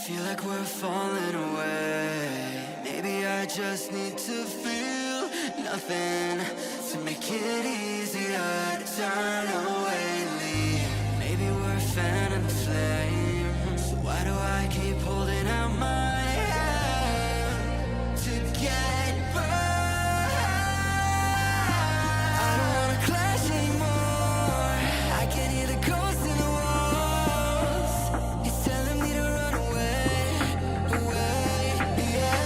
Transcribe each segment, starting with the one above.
Feel like we're falling away. Maybe I just need to feel nothing to make it easier to turn away and leave. Maybe we're fanning the flame, so why do I keep holding out my hand to get burned? I don't wanna clash anymore. I can hear the ghosts in the walls. It's telling me to run away, yeah.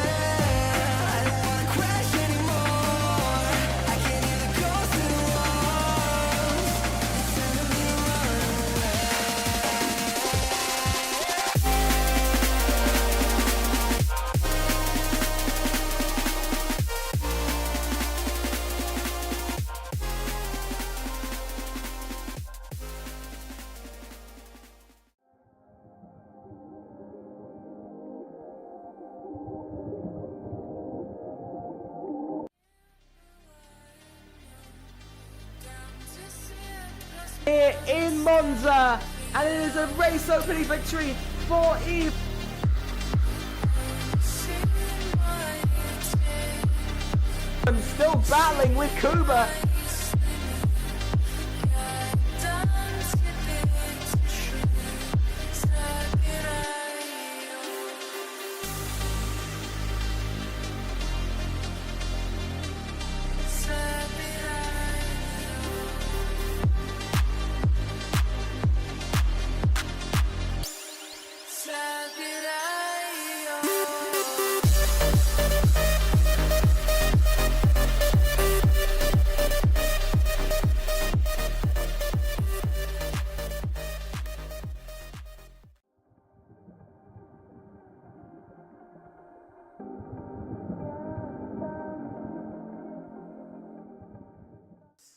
I don't wanna crash anymore. I can hear the ghosts in the walls. It's telling me to run away. Here in Monza, and it is a race opening victory for Eve. I'm still battling with Kuba.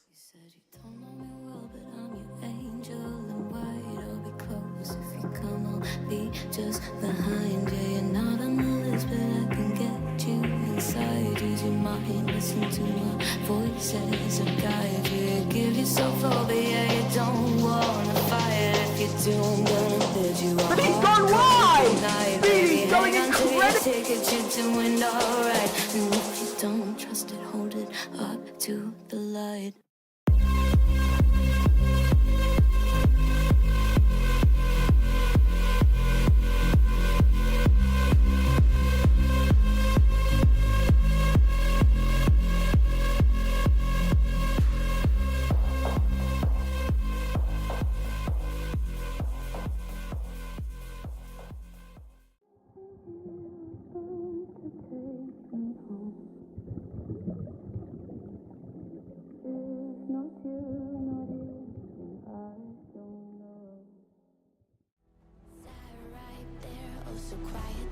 You said you don't know me well, but I'm your angel in white. I'll be close if you come, I'll be just behind you. You're not on the list, but I can get you inside. Use your mind, listen to my voices, I'll guide you. You give yourself over, yeah, you don't wanna fight. If you do, I'm gonna bid you But he's gone wide! Speedy's going incredible! Ticket, you're doing alright. And if you don't trust it, hold it up to the light. Take me home.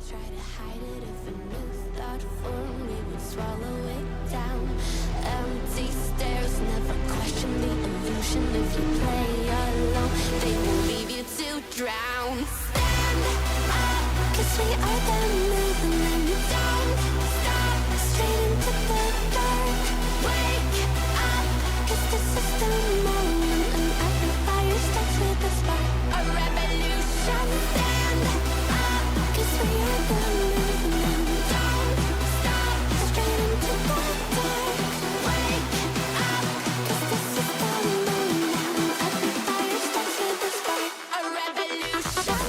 Try to hide it if a new thought formed, we would swallow it down. Empty stares, never question the illusion. If you play alone, they will leave you to drown. Stand up, 'cause we are the movement. Don't stop, straight into the dark. Wake up, 'cause this is the moment, and every fire starts with a spark. A revolution. Stand up, 'cause we are the movement. Don't stop, straight into the dark. Wake up, 'cause this is the moment, and every fire starts with a spark. A revolution.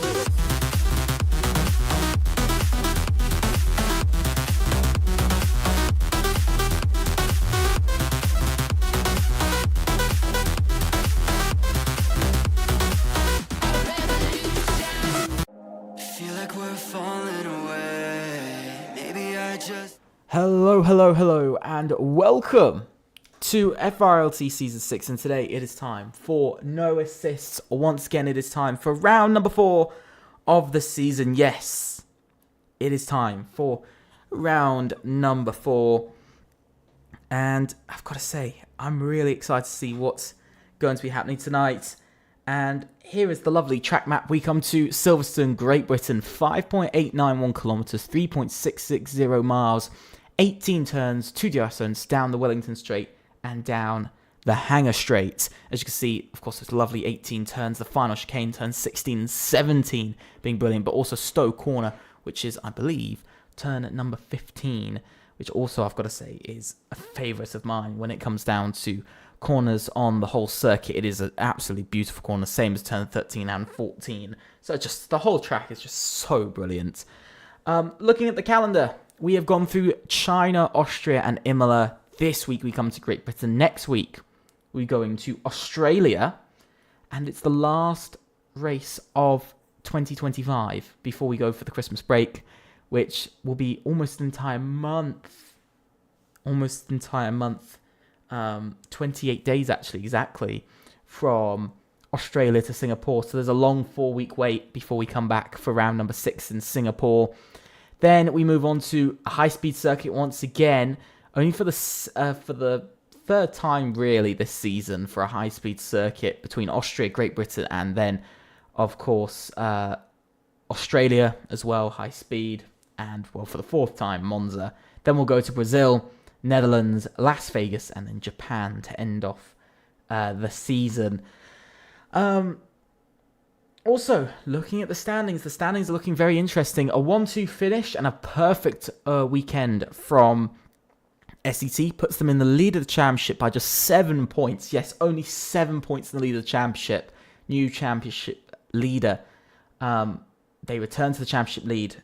Feel like we're falling away. Maybe I just Hello, and welcome to FRLT Season 6, and today it is time for no assists. Once again, it is time for round number 4 of the season. Yes, it is time for round number 4, and I've got to say, I'm really excited to see what's going to be happening tonight. And here is the lovely track map. We come to Silverstone, Great Britain, 5.891 kilometers, 3.660 miles, 18 turns, 2 DRS zones, down the Wellington Straight and down the Hangar Straight. As you can see, of course, there's lovely 18 turns, the final chicane turns 16 and 17 being brilliant, but also Stowe Corner, which is, I believe, turn number 15, which also, I've got to say, is a favourite of mine when it comes down to corners on the whole circuit. It is an absolutely beautiful corner, same as turn 13 and 14. So just the whole track is just so brilliant. Looking at the calendar, we have gone through China, Austria and Imola. This week we come to Great Britain. Next week we're going to Australia, and it's the last race of 2025 before we go for the Christmas break, which will be almost an entire month. 28 days actually, exactly, from Australia to Singapore. So there's a long 4-week wait before we come back for round number 6 in Singapore. Then we move on to a high-speed circuit once again, only for the third time really this season for a high-speed circuit between Austria, Great Britain, and then, of course, Australia as well, high-speed, and, well, for the 4th time, Monza. Then we'll go to Brazil, Netherlands, Las Vegas, and then Japan to end off the season. Also, looking at the standings are looking very interesting. A 1-2 finish and a perfect weekend from SET puts them in the lead of the championship by just 7 points. Yes, only 7 points in the lead of the championship. New championship leader. They returned to the championship lead.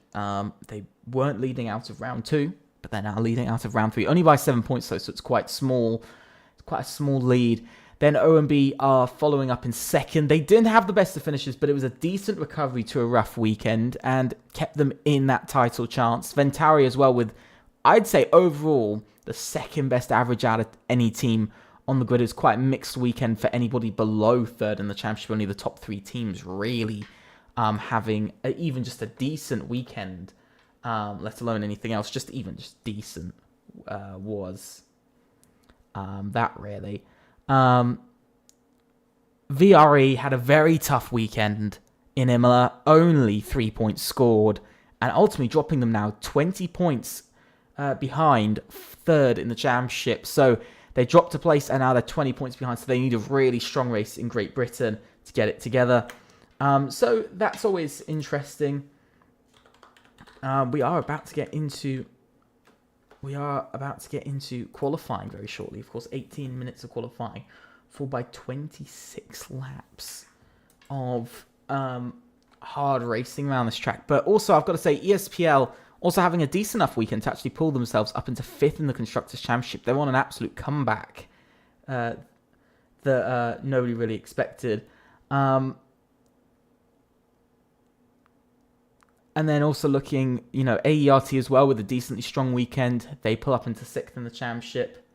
They weren't leading out of round 2. But they're now leading out of round 3, only by 7 points though, so it's quite small. It's quite a small lead. Then OMB are following up in second. They didn't have the best of finishes, but it was a decent recovery to a rough weekend and kept them in that title chance. Ventari as well with, I'd say overall, the second best average out of any team on the grid. It's quite a mixed weekend for anybody below third in the championship. Only the top 3 teams really having even just a decent weekend. Let alone anything else, just decent was that really. VRE had a very tough weekend in Imola, only 3 points scored, and ultimately dropping them now 20 points behind third in the championship. So they dropped a place and now they're 20 points behind, so they need a really strong race in Great Britain to get it together. So that's always interesting. We are about to get into qualifying very shortly. Of course, 18 minutes of qualifying, followed by 26 laps of hard racing around this track. But also, I've got to say, ESPL also having a decent enough weekend to actually pull themselves up into 5th in the Constructors' Championship. They're on an absolute comeback that nobody really expected. And then also looking, AERT as well with a decently strong weekend. They pull up into 6th in the championship.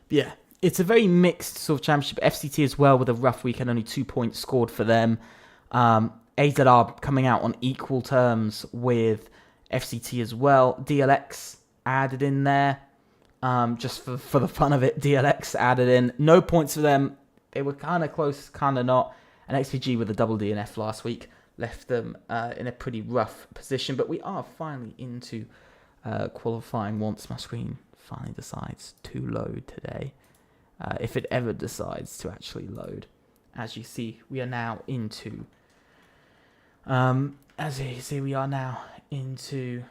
Yeah, it's a very mixed sort of championship. FCT as well with a rough weekend, only 2 points scored for them. AZR coming out on equal terms with FCT as well. DLX added in there, just for the fun of it. DLX added in. No points for them. They were kind of close, kind of not. And XPG with a double DNF last week left them in a pretty rough position. But we are finally into qualifying once my screen finally decides to load today. If it ever decides to actually load. As you see, we are now into... as you see, we are now into...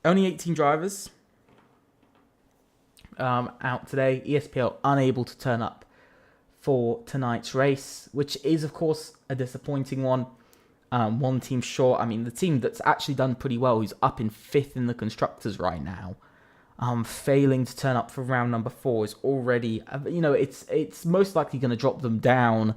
only 18 drivers out today. ESPL unable to turn up for tonight's race, which is, of course, a disappointing one. One team short. I mean, the team that's actually done pretty well, who's up in 5th in the Constructors right now, failing to turn up for round number 4 is already, it's most likely going to drop them down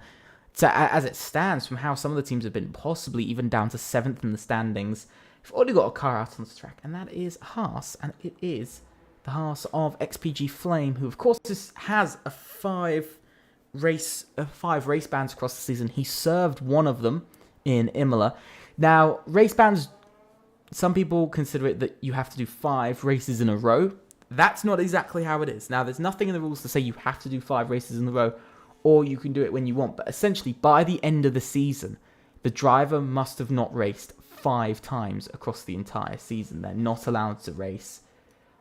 to, as it stands, from how some of the teams have been, possibly even down to 7th in the standings. We've already got a car out on the track, and that is Haas, and it is the Haas of XPG Flame, who, of course, has a 5 race bans across the season. He served one of them in Imola. Now, race bans, some people consider it that you have to do 5 races in a row. That's not exactly how it is. Now, there's nothing in the rules to say you have to do 5 races in a row, or you can do it when you want. But essentially, by the end of the season, the driver must have not raced 5 times across the entire season. They're not allowed to race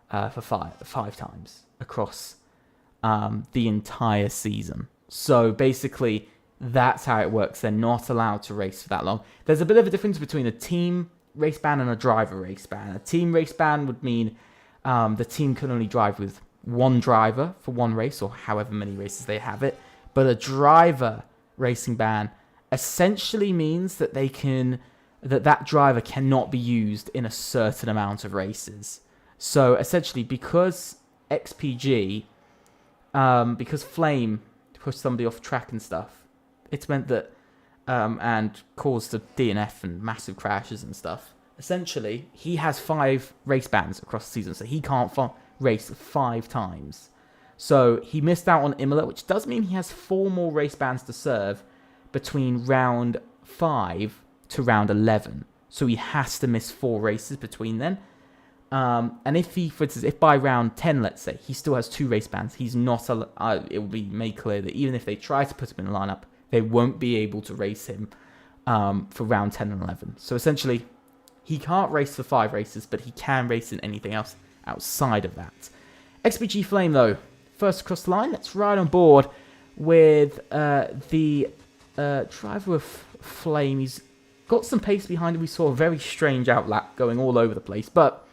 for five times across the entire season. So basically, that's how it works. They're not allowed to race for that long. There's a bit of a difference between a team race ban and a driver race ban. A team race ban would mean the team can only drive with one driver for one race, or however many races they have it. But a driver racing ban essentially means that that driver cannot be used in a certain amount of races. So essentially, because XPG, because Flame pushed somebody off track and stuff, it's meant that, and caused a DNF and massive crashes and stuff. Essentially, he has 5 race bans across the season, so he can't race 5 times. So he missed out on Imola, which does mean he has 4 more race bans to serve between round 5 to round 11. So he has to miss 4 races between then. And if he, for instance, if by round 10, let's say, he still has 2 race bans, he's not, it will be made clear that even if they try to put him in the lineup, they won't be able to race him for round 10 and 11. So essentially, he can't race for 5 races, but he can race in anything else outside of that. XPG Flame, though, first across the line. Let's ride on board with the driver of Flame. He's got some pace behind him. We saw a very strange outlap going all over the place, but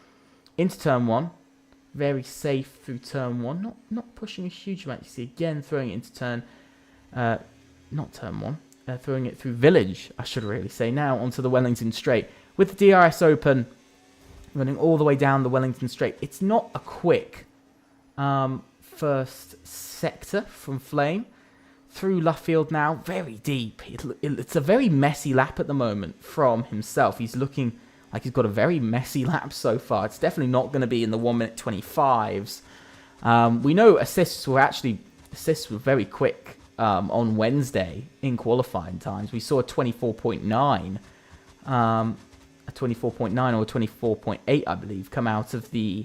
into turn 1, very safe through turn 1. Not pushing a huge amount. You see again throwing it into turn, not turn 1, throwing it through Village, I should really say, now onto the Wellington Straight. With the DRS open, running all the way down the Wellington Straight. It's not a quick first sector from Flame. Through Luffield now, very deep. It's a very messy lap at the moment from himself. He's looking like he's got a very messy lap so far. It's definitely not going to be in the 1 minute 25s. We know assists were very quick on Wednesday in qualifying times. We saw a 24.9, a 24.9 or a 24.8, I believe, come out of the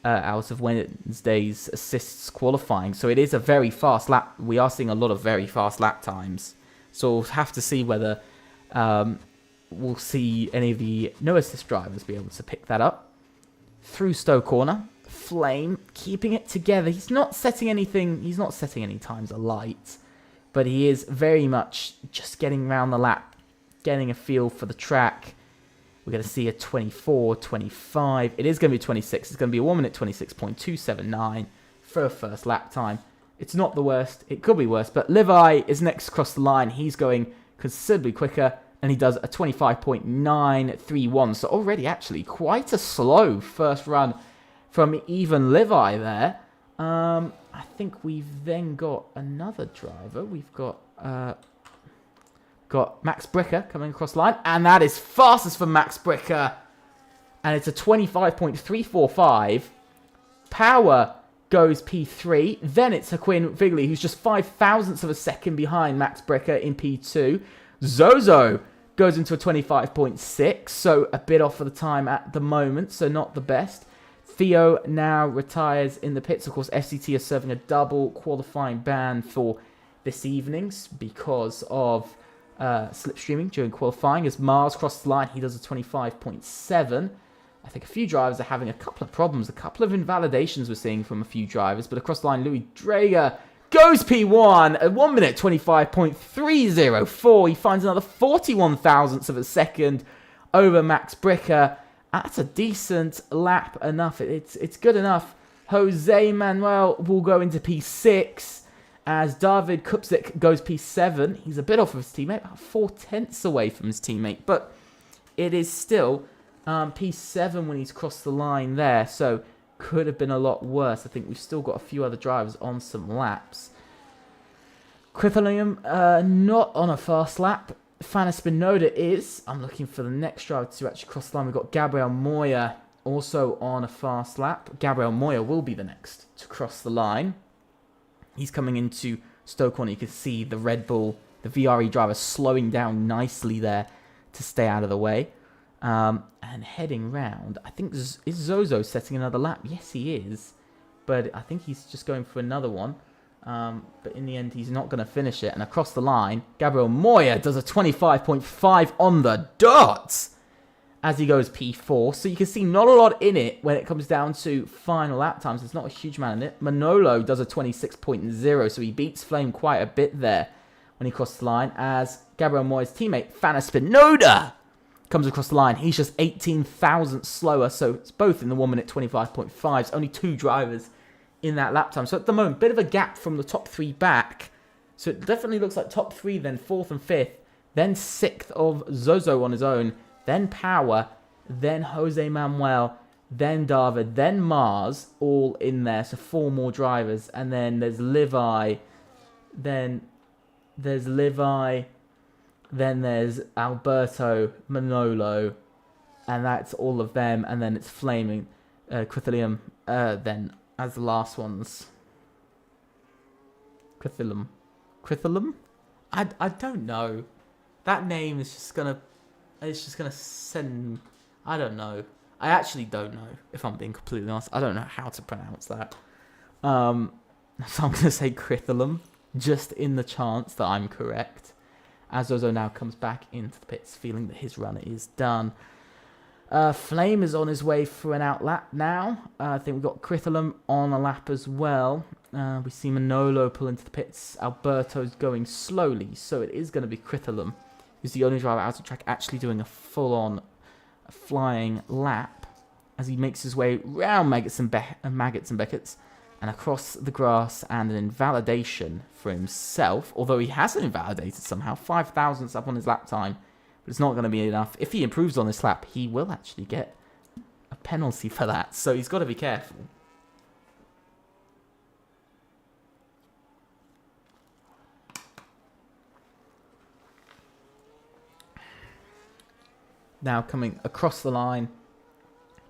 out of Wednesday's assists qualifying. So it is a very fast lap. We are seeing a lot of very fast lap times. So we'll have to see whether we'll see any of the no assist drivers be able to pick that up. Through Stowe Corner, Flame keeping it together. He's not setting any times alight, but he is very much just getting around the lap, getting a feel for the track. We're going to see a 24, 25. It is going to be 26. It's going to be a 1 minute 26.279 for a first lap time. It's not the worst. It could be worse, but Levi is next across the line. He's going considerably quicker, and he does a 25.931. So already actually quite a slow first run from even Levi there. I think we've then got another driver. We've got Max Bricker coming across the line, and that is fastest for Max Bricker, and it's a 25.345. Power goes P3, then it's Haquin Vigley, who's just 0.05 of a second behind Max Bricker in P2. Zozo goes into a 25.6, so a bit off for the time at the moment, so not the best. Theo now retires in the pits. Of course, FCT are serving a double qualifying ban for this evening's because of slipstreaming during qualifying. As Mars crosses the line, he does a 25.7. I think a few drivers are having a couple of problems, a couple of invalidations we're seeing from a few drivers. But across the line, Louis Drager goes P1 at 1 minute 25.304. He finds another 41 thousandths of a second over Max Bricker. That's a decent lap enough. It's good enough. Jose Manuel will go into P6 as David Kupzik goes P7. He's a bit off of his teammate, about 0.4 away from his teammate, but it is still P7 when he's crossed the line there, so could have been a lot worse. I think we've still got a few other drivers on some laps. Quithalium not on a fast lap. Fana Spinoda is. I'm looking for the next driver to actually cross the line. We've got Gabriel Moya also on a fast lap. Gabriel Moya will be the next to cross the line. He's coming into Stoke Corner. You can see the Red Bull, the VRE driver slowing down nicely there to stay out of the way. And heading round, I think, is Zozo setting another lap? Yes, he is. But I think he's just going for another one. But in the end, he's not going to finish it. And across the line, Gabriel Moya does a 25.5 on the dot as he goes P4. So you can see not a lot in it when it comes down to final lap times. There's not a huge amount in it. Manolo does a 26.0, so he beats Flame quite a bit there when he crosses the line. As Gabriel Moya's teammate, Fana Spinoda, comes across the line. He's just 18 thousandths slower, so it's both in the 1 minute 25.5. It's only two drivers in that lap time. So at the moment, bit of a gap from the top three back. So it definitely looks like top three, then fourth and fifth, then sixth of Zozo on his own, then Power, then Jose Manuel, then David, then Mars, all in there. So four more drivers, and then there's Levi, then there's Alberto, Manolo, and that's all of them. And then it's Flaming, Quithalium, then as the last ones. Quithalium? I don't know. That name is just gonna send. I don't know. I actually don't know, if I'm being completely honest. I don't know how to pronounce that. So I'm gonna say Quithalium, just in the chance that I'm correct. As Zozo now comes back into the pits, feeling that his run is done. Flame is on his way for an out lap now. I think we've got Quithalium on a lap as well. We see Manolo pull into the pits. Alberto's going slowly, so it is going to be Quithalium, who's the only driver out of track actually doing a full-on flying lap as he makes his way round Maggots and Beckets and across the grass, and an invalidation for himself, although he hasn't invalidated somehow. 5 thousandths up on his lap time, but it's not going to be enough. If he improves on this lap, he will actually get a penalty for that, so he's got to be careful. Now coming across the line,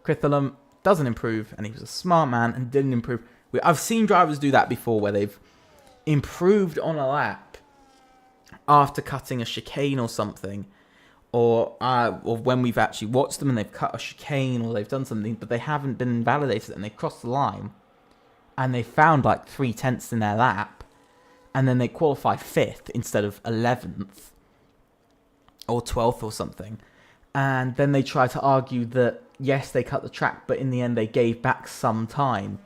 Quithalium doesn't improve, and he was a smart man and didn't improve. I've seen drivers do that before, where they've improved on a lap after cutting a chicane or something, or when we've actually watched them and they've cut a chicane or they've done something, but they haven't been invalidated and they crossed the line and they found like 0.3 in their lap, and then they qualify 5th instead of 11th or 12th or something. And then they try to argue that, yes, they cut the track, but in the end they gave back some time.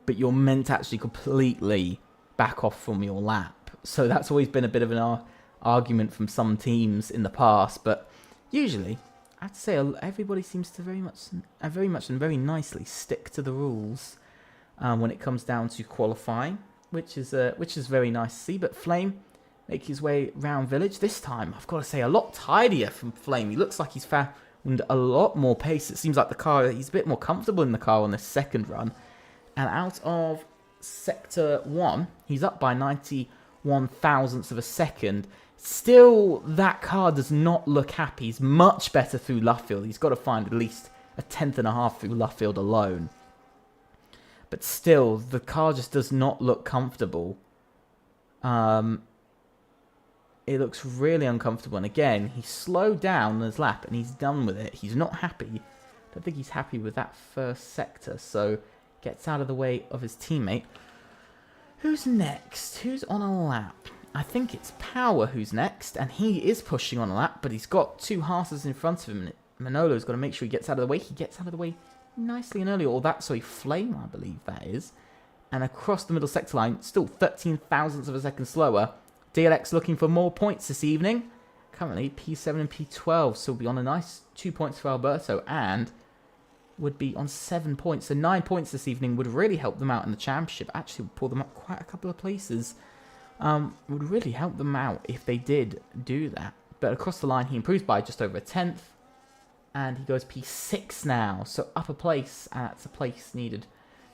But you're meant to actually completely back off from your lap. So that's always been a bit of an argument from some teams in the past. But usually, I'd say everybody seems to very much and very nicely stick to the rules when it comes down to qualifying, which is very nice to see. But Flame make his way round Village. This time, I've got to say, a lot tidier from Flame. He looks like he's and a lot more pace. It seems like the car, he's a bit more comfortable in the car on this second run. And out of Sector 1, he's up by 91 thousandths of a second. Still, that car does not look happy. He's much better through Luffield. He's got to find at least a tenth and a half through Luffield alone. But still, the car just does not look comfortable. It looks really uncomfortable. And again, he slowed down his lap and he's done with it. He's not happy. I don't think he's happy with that first sector. So, gets out of the way of his teammate. Who's next? Who's on a lap? I think it's Power who's next. And he is pushing on a lap, but he's got two Haas's in front of him. Manolo's got to make sure he gets out of the way. He gets out of the way nicely and early. Or that's a Flame, I believe that is. And across the middle sector line, still 13 thousandths of a second slower. DLX looking for more points this evening. Currently P7 and P12, so we'll be on a nice 2 points for Alberto and would be on 7 points. So 9 points this evening would really help them out in the championship. Actually, would pull them up quite a couple of places. Would really help them out if they did do that. But across the line, he improves by just over a tenth. And he goes P6 now, so up a place, and that's a place needed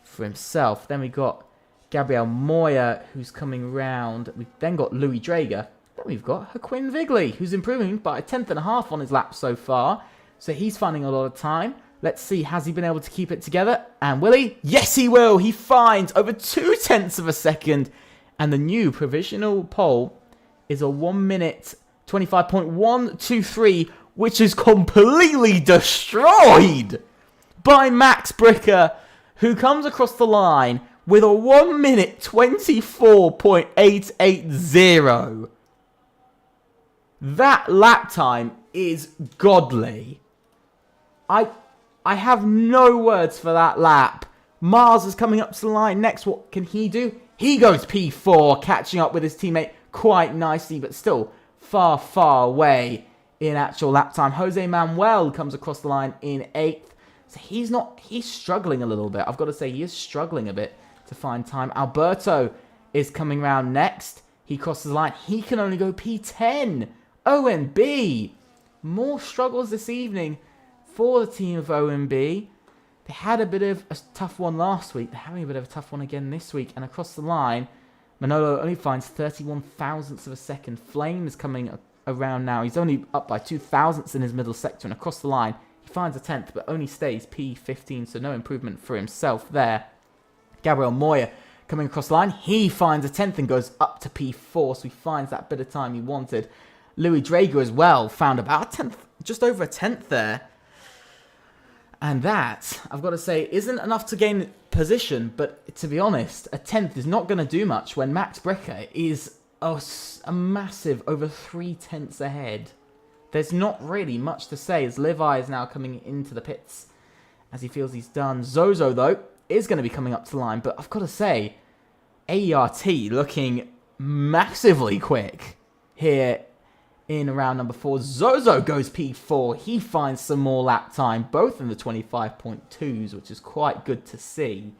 for himself. Then we got Gabriel Moya, who's coming round. We've then got Louis Drager. Then we've got Joaquin Vigley, who's improving by a tenth and a half on his lap so far. So he's finding a lot of time. Let's see, has he been able to keep it together? And will he? Yes, he will. He finds over 0.2 of a second. And the new provisional pole is a 1 minute 25.123, which is completely destroyed by Max Bricker, who comes across the line with a 1 minute 24.880. That lap time is godly. I have no words for that lap. Mars is coming up to the line next. What can he do? He goes P4, catching up with his teammate quite nicely, but still far, far away in actual lap time. Jose Manuel comes across the line in 8th. So he's struggling a little bit. I've got to say, he is struggling a bit to find time. Alberto is coming round next. He crosses the line. He can only go P10. OMB. More struggles this evening for the team of OMB. They had a bit of a tough one last week. They're having a bit of a tough one again this week. And across the line, Manolo only finds 31 thousandths of a second. Flame is coming around now. He's only up by 2 thousandths in his middle sector. And across the line, he finds a 10th, but only stays P15. So no improvement for himself there. Gabriel Moya coming across the line. He finds a 10th and goes up to P4. So he finds that bit of time he wanted. Louis Drager as well found about a 10th, just over a 10th there. And that, I've got to say, isn't enough to gain position. But to be honest, a 10th is not going to do much when Max Bricker is a massive over 3 tenths ahead. There's not really much to say as Levi is now coming into the pits as he feels he's done. Zozo, though, is going to be coming up to the line. But I've got to say, AERT looking massively quick here in round number 4. Zozo goes P4. He finds some more lap time, both in the 25.2s, which is quite good to see.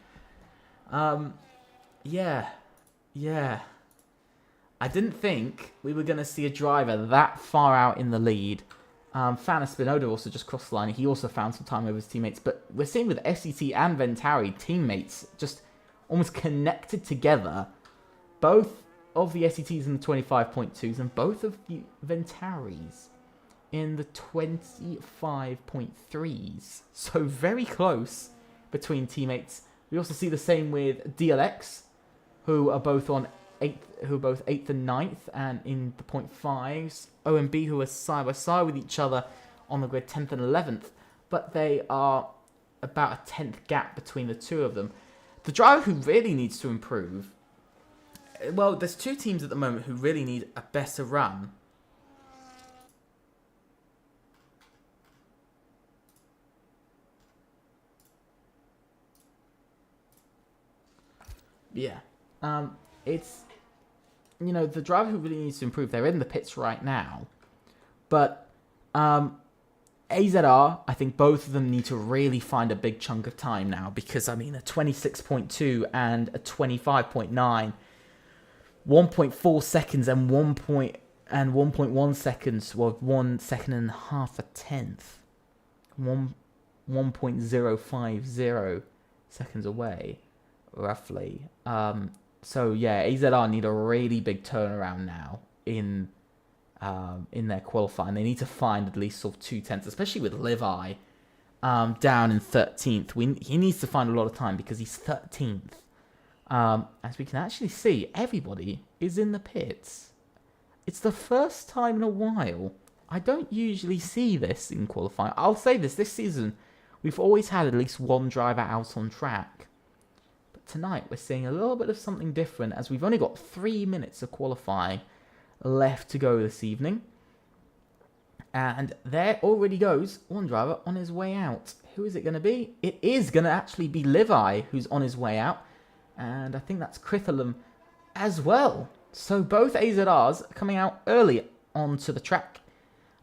Yeah. I didn't think we were going to see a driver that far out in the lead. Fana Spinoda also just crossed the line. He also found some time over his teammates. But we're seeing with SET and Ventari, teammates just almost connected together. Both of the SETs in the 25.2s and both of the Ventaris in the 25.3s. So very close between teammates. We also see the same with DLX, who are both 8th and 9th, and in the 0.5s. OMB, who are side by side with each other on the grid, 10th and 11th, but they are about a 10th gap between the two of them. The driver who really needs to improve, well, there's two teams at the moment who really need a better run. Yeah. It's, the driver who really needs to improve, they're in the pits right now. But AZR, I think both of them need to really find a big chunk of time now. Because, a 26.2 and a 25.9... 1.4 seconds and 1.1 seconds, well, 1 second and a half a tenth. 1.050 seconds away, roughly. So yeah, AZR need a really big turnaround now in their qualifying. They need to find at least sort of 2/10, especially with Levi down in 13th. He needs to find a lot of time because he's 13th. As we can actually see, everybody is in the pits. It's the first time in a while. I don't usually see this in qualifying. I'll say this season, we've always had at least one driver out on track. But tonight, we're seeing a little bit of something different, as we've only got 3 minutes of qualifying left to go this evening. And there already goes one driver on his way out. Who is it going to be? It is going to actually be Levi who's on his way out. And I think that's Critholum as well. So both AZRs are coming out early onto the track.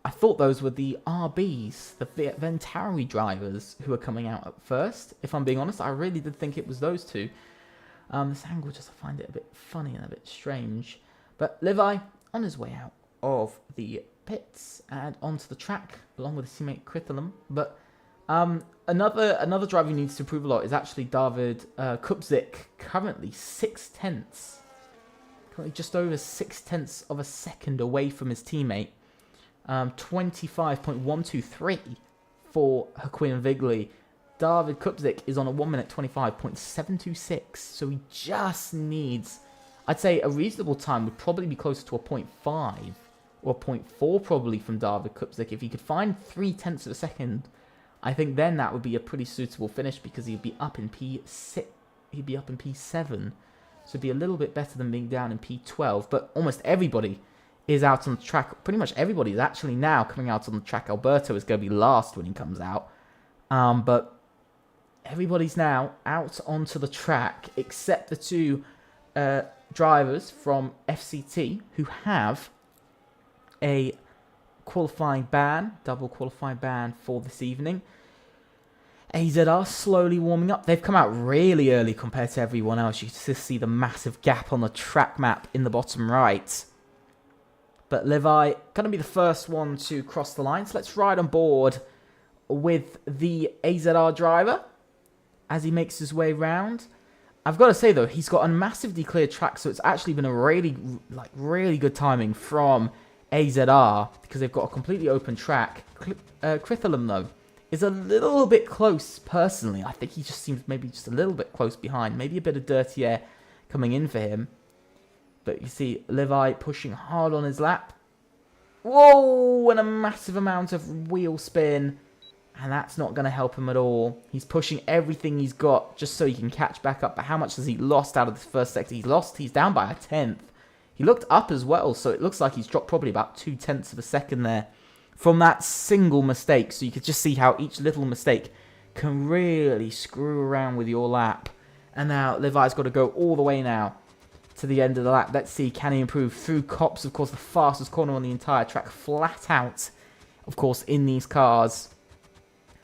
I thought those were the RBs, the Ventari drivers, who were coming out at first. If I'm being honest, I really did think it was those two. This angle, just I find it a bit funny and a bit strange. But Levi on his way out of the pits and onto the track, along with his teammate Critholum. But another driver who needs to improve a lot is actually David Kupzik, currently 6/10. Currently just over 6/10 of a second away from his teammate. 25.123 for Haquin Vigley. David Kupzik is on a 1 minute 25.726, so he just needs, I'd say a reasonable time would probably be closer to a 0.5 or a 0.4 probably from David Kupzik. If he could find 0.3 of a second, I think then that would be a pretty suitable finish, because he'd be up in P6, he'd be up in P7, so it'd be a little bit better than being down in P12. But almost everybody is out on the track. Pretty much everybody is actually now coming out on the track. Alberto is going to be last when he comes out. But everybody's now out onto the track, except the two drivers from FCT who have a qualifying ban, double qualifying ban for this evening. AZR slowly warming up. They've come out really early compared to everyone else. You can just see the massive gap on the track map in the bottom right. But Levi going to be the first one to cross the line. So let's ride on board with the AZR driver as he makes his way round. I've got to say, though, he's got a massively clear track, so it's actually been a really good timing from AZR, because they've got a completely open track. Critholum, though, is a little bit close, personally. I think he just seems maybe just a little bit close behind. Maybe a bit of dirty air coming in for him. But you see Levi pushing hard on his lap. Whoa! And a massive amount of wheel spin. And that's not going to help him at all. He's pushing everything he's got just so he can catch back up. But how much has he lost out of this first sector? He's down by a 1/10. He looked up as well, so it looks like he's dropped probably about 0.2 of a second there from that single mistake. So you could just see how each little mistake can really screw around with your lap. And now Levi's got to go all the way now to the end of the lap. Let's see, can he improve through Cops? Of course, the fastest corner on the entire track, flat out, of course, in these cars.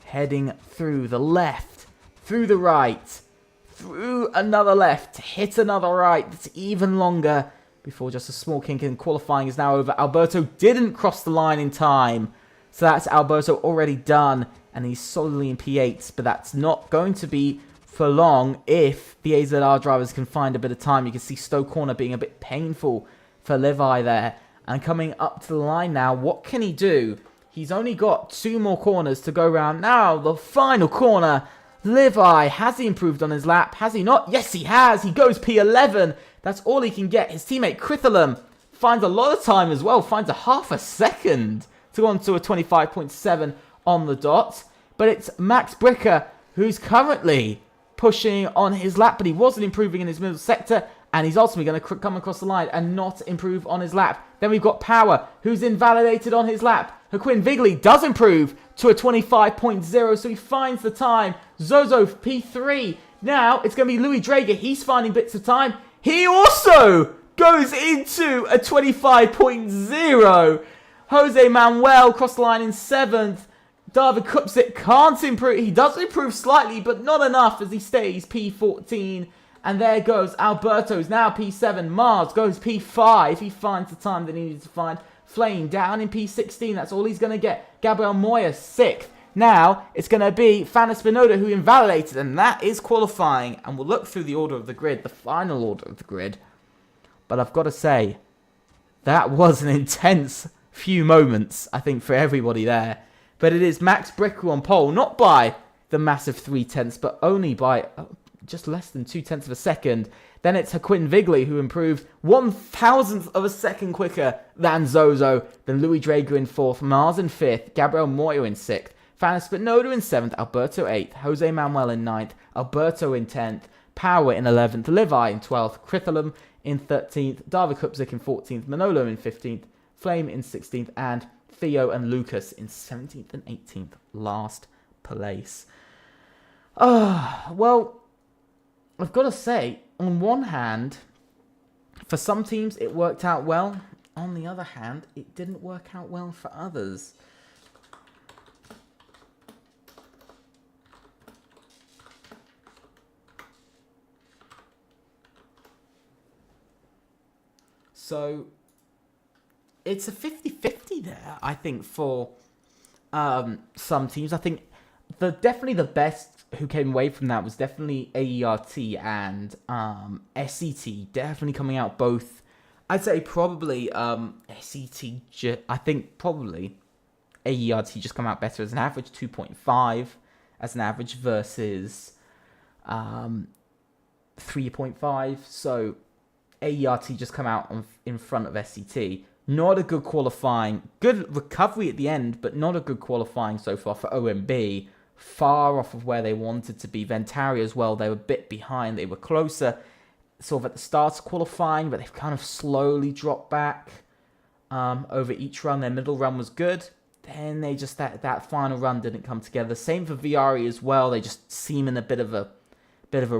Heading through the left, through the right, through another left, hit another right that's even longer before just a small kink in. Qualifying is now over. Alberto didn't cross the line in time, so that's Alberto already done, and he's solidly in P8, but that's not going to be for long if the AZR drivers can find a bit of time. You can see Stowe Corner being a bit painful for Levi there, and coming up to the line now, what can he do? He's only got 2 more corners to go around. Now, the final corner. Levi, has he improved on his lap? Has he not? Yes, he has. He goes P11. That's all he can get. His teammate Critholum finds a lot of time as well. Finds a half a second to go on to a 25.7 on the dot. But it's Max Bricker who's currently pushing on his lap, but he wasn't improving in his middle sector. And he's ultimately going to come across the line and not improve on his lap. Then we've got Power, who's invalidated on his lap. Haquin Vigley does improve to a 25.0, so he finds the time. Zozo, P3. Now, it's going to be Louis Drager. He's finding bits of time. He also goes into a 25.0. Jose Manuel crossed the line in 7th. David Kupzik can't improve. He does improve slightly, but not enough as he stays P14. And there goes Alberto's now P7. Mars goes P5. He finds the time that he needs to find. Flame down in P16. That's all he's going to get. Gabriel Moya 6th. Now, it's going to be Fana Spinoda who invalidated, and that is qualifying. And we'll look through the order of the grid, the final order of the grid. But I've got to say, that was an intense few moments, I think, for everybody there. But it is Max Bricker on pole, not by the massive 0.3, but only by just less than 0.2 of a second. Then it's Haquin Vigley who improved 1,000th of a second quicker than Zozo. Then Louis Drager in 4th, Mars in 5th, Gabriel Moyo in 6th, Fana Spinoda in 7th, Alberto 8th, Jose Manuel in 9th, Alberto in 10th, Power in 11th, Levi in 12th, Critholum in 13th, David Kupzik in 14th, Manolo in 15th, Flame in 16th, and Theo and Lucas in 17th and 18th, last place. Well, I've got to say, on one hand, for some teams it worked out well. On the other hand, it didn't work out well for others. So, it's a 50-50 there, I think, for some teams. I think definitely the best who came away from that was definitely AERT and SET. Definitely coming out both. I'd say probably SET, I think probably AERT just come out better as an average, 2.5 as an average versus 3.5. So AERT just come out in front of SET. Not a good qualifying. Good recovery at the end, but not a good qualifying so far for OMB. Far off of where they wanted to be. Ventari as well, they were a bit behind. They were closer sort of at the start of qualifying, but they've kind of slowly dropped back over each run. Their middle run was good. Then they just, that final run didn't come together. Same for VRE as well. They just seem in a bit of a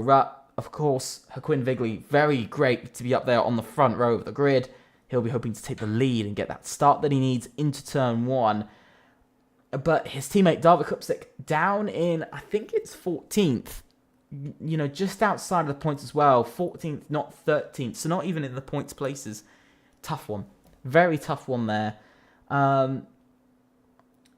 rut. Of course, Haquin Vigley, very great to be up there on the front row of the grid. He'll be hoping to take the lead and get that start that he needs into turn 1. But his teammate David Kupzik down in, I think it's 14th. You know, just outside of the points as well. 14th, not 13th. So not even in the points places. Tough one. Very tough one there. You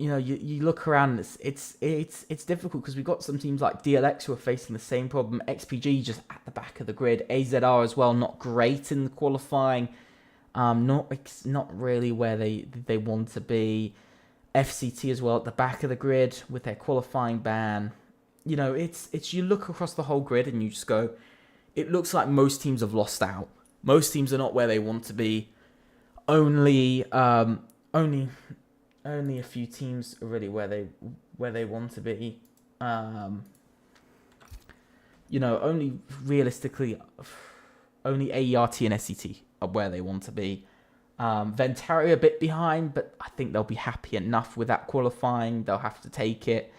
know, you look around and it's difficult because we've got some teams like DLX who are facing the same problem. XPG just at the back of the grid. AZR as well, not great in the qualifying. Not really where they want to be. FCT as well at the back of the grid with their qualifying ban. You know, it's you look across the whole grid and you just go, it looks like most teams have lost out. Most teams are not where they want to be. Only a few teams are really where they want to be. You know, only realistically, only AERT and SET are where they want to be. Ventari a bit behind, but I think they'll be happy enough with that qualifying. They'll have to take it.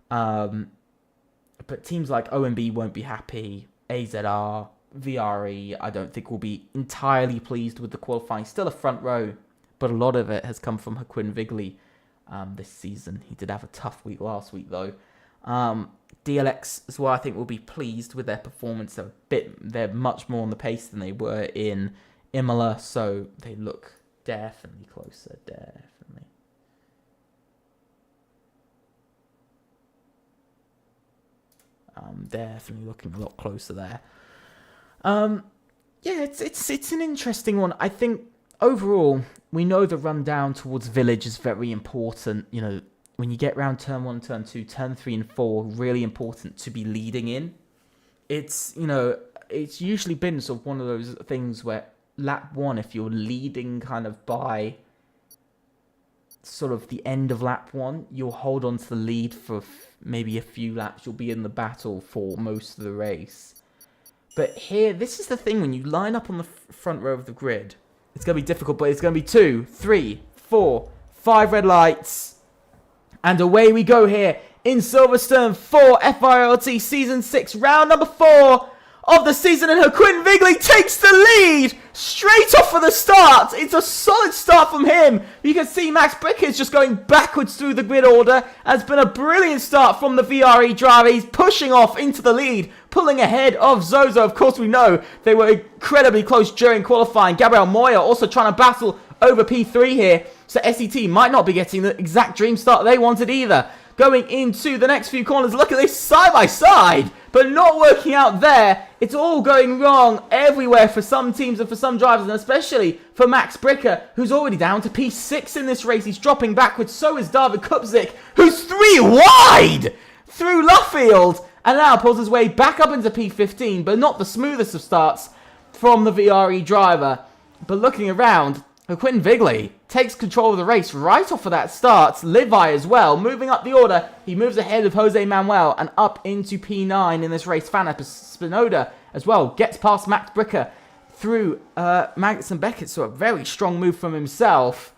But teams like OMB won't be happy. AZR, VRE, I don't think will be entirely pleased with the qualifying. Still a front row, but a lot of it has come from Haquin Vigley this season. He did have a tough week last week, though. DLX as well, I think, will be pleased with their performance. They're much more on the pace than they were in Imola, so they look definitely closer, definitely. Definitely looking a lot closer there. Yeah, it's an interesting one. I think overall, we know the run down towards Village is very important. You know, when you get around turn 1, turn 2, turn 3 and 4, really important to be leading in. It's, you know, it's usually been sort of one of those things where lap 1, if you're leading kind of by sort of the end of lap 1, you'll hold on to the lead for maybe a few laps. You'll be in the battle for most of the race. But here, this is the thing, when you line up on the front row of the grid, it's going to be difficult, but it's going to be 2, 3, 4, 5 red lights. And away we go here in Silverstone for FRLT Season 6, round number 4 of the season. And Haquin Vigley takes the lead straight off for the start. It's a solid start from him. You can see Max Bricker is just going backwards through the grid order. It's been a brilliant start from the VRE driver. He's pushing off into the lead, pulling ahead of Zozo. Of course, we know they were incredibly close during qualifying. Gabriel Moya also trying to battle over P3 here. So SET might not be getting the exact dream start they wanted either. going into the next few corners. Look at this side by side, but not working out there. It's all going wrong everywhere for some teams and for some drivers, and especially for Max Bricker, who's already down to P6 in this race. He's dropping backwards. So is David Kupzik, who's 3 wide through Luffield, and now pulls his way back up into P15, but not the smoothest of starts from the VRE driver. But looking around, Quinn Vigley takes control of the race right off of that start. Levi as well, moving up the order. He moves ahead of Jose Manuel and up into P9 in this race. Fana Spinoda as well gets past Max Bricker through Magnussen and Beckett. So a very strong move from himself.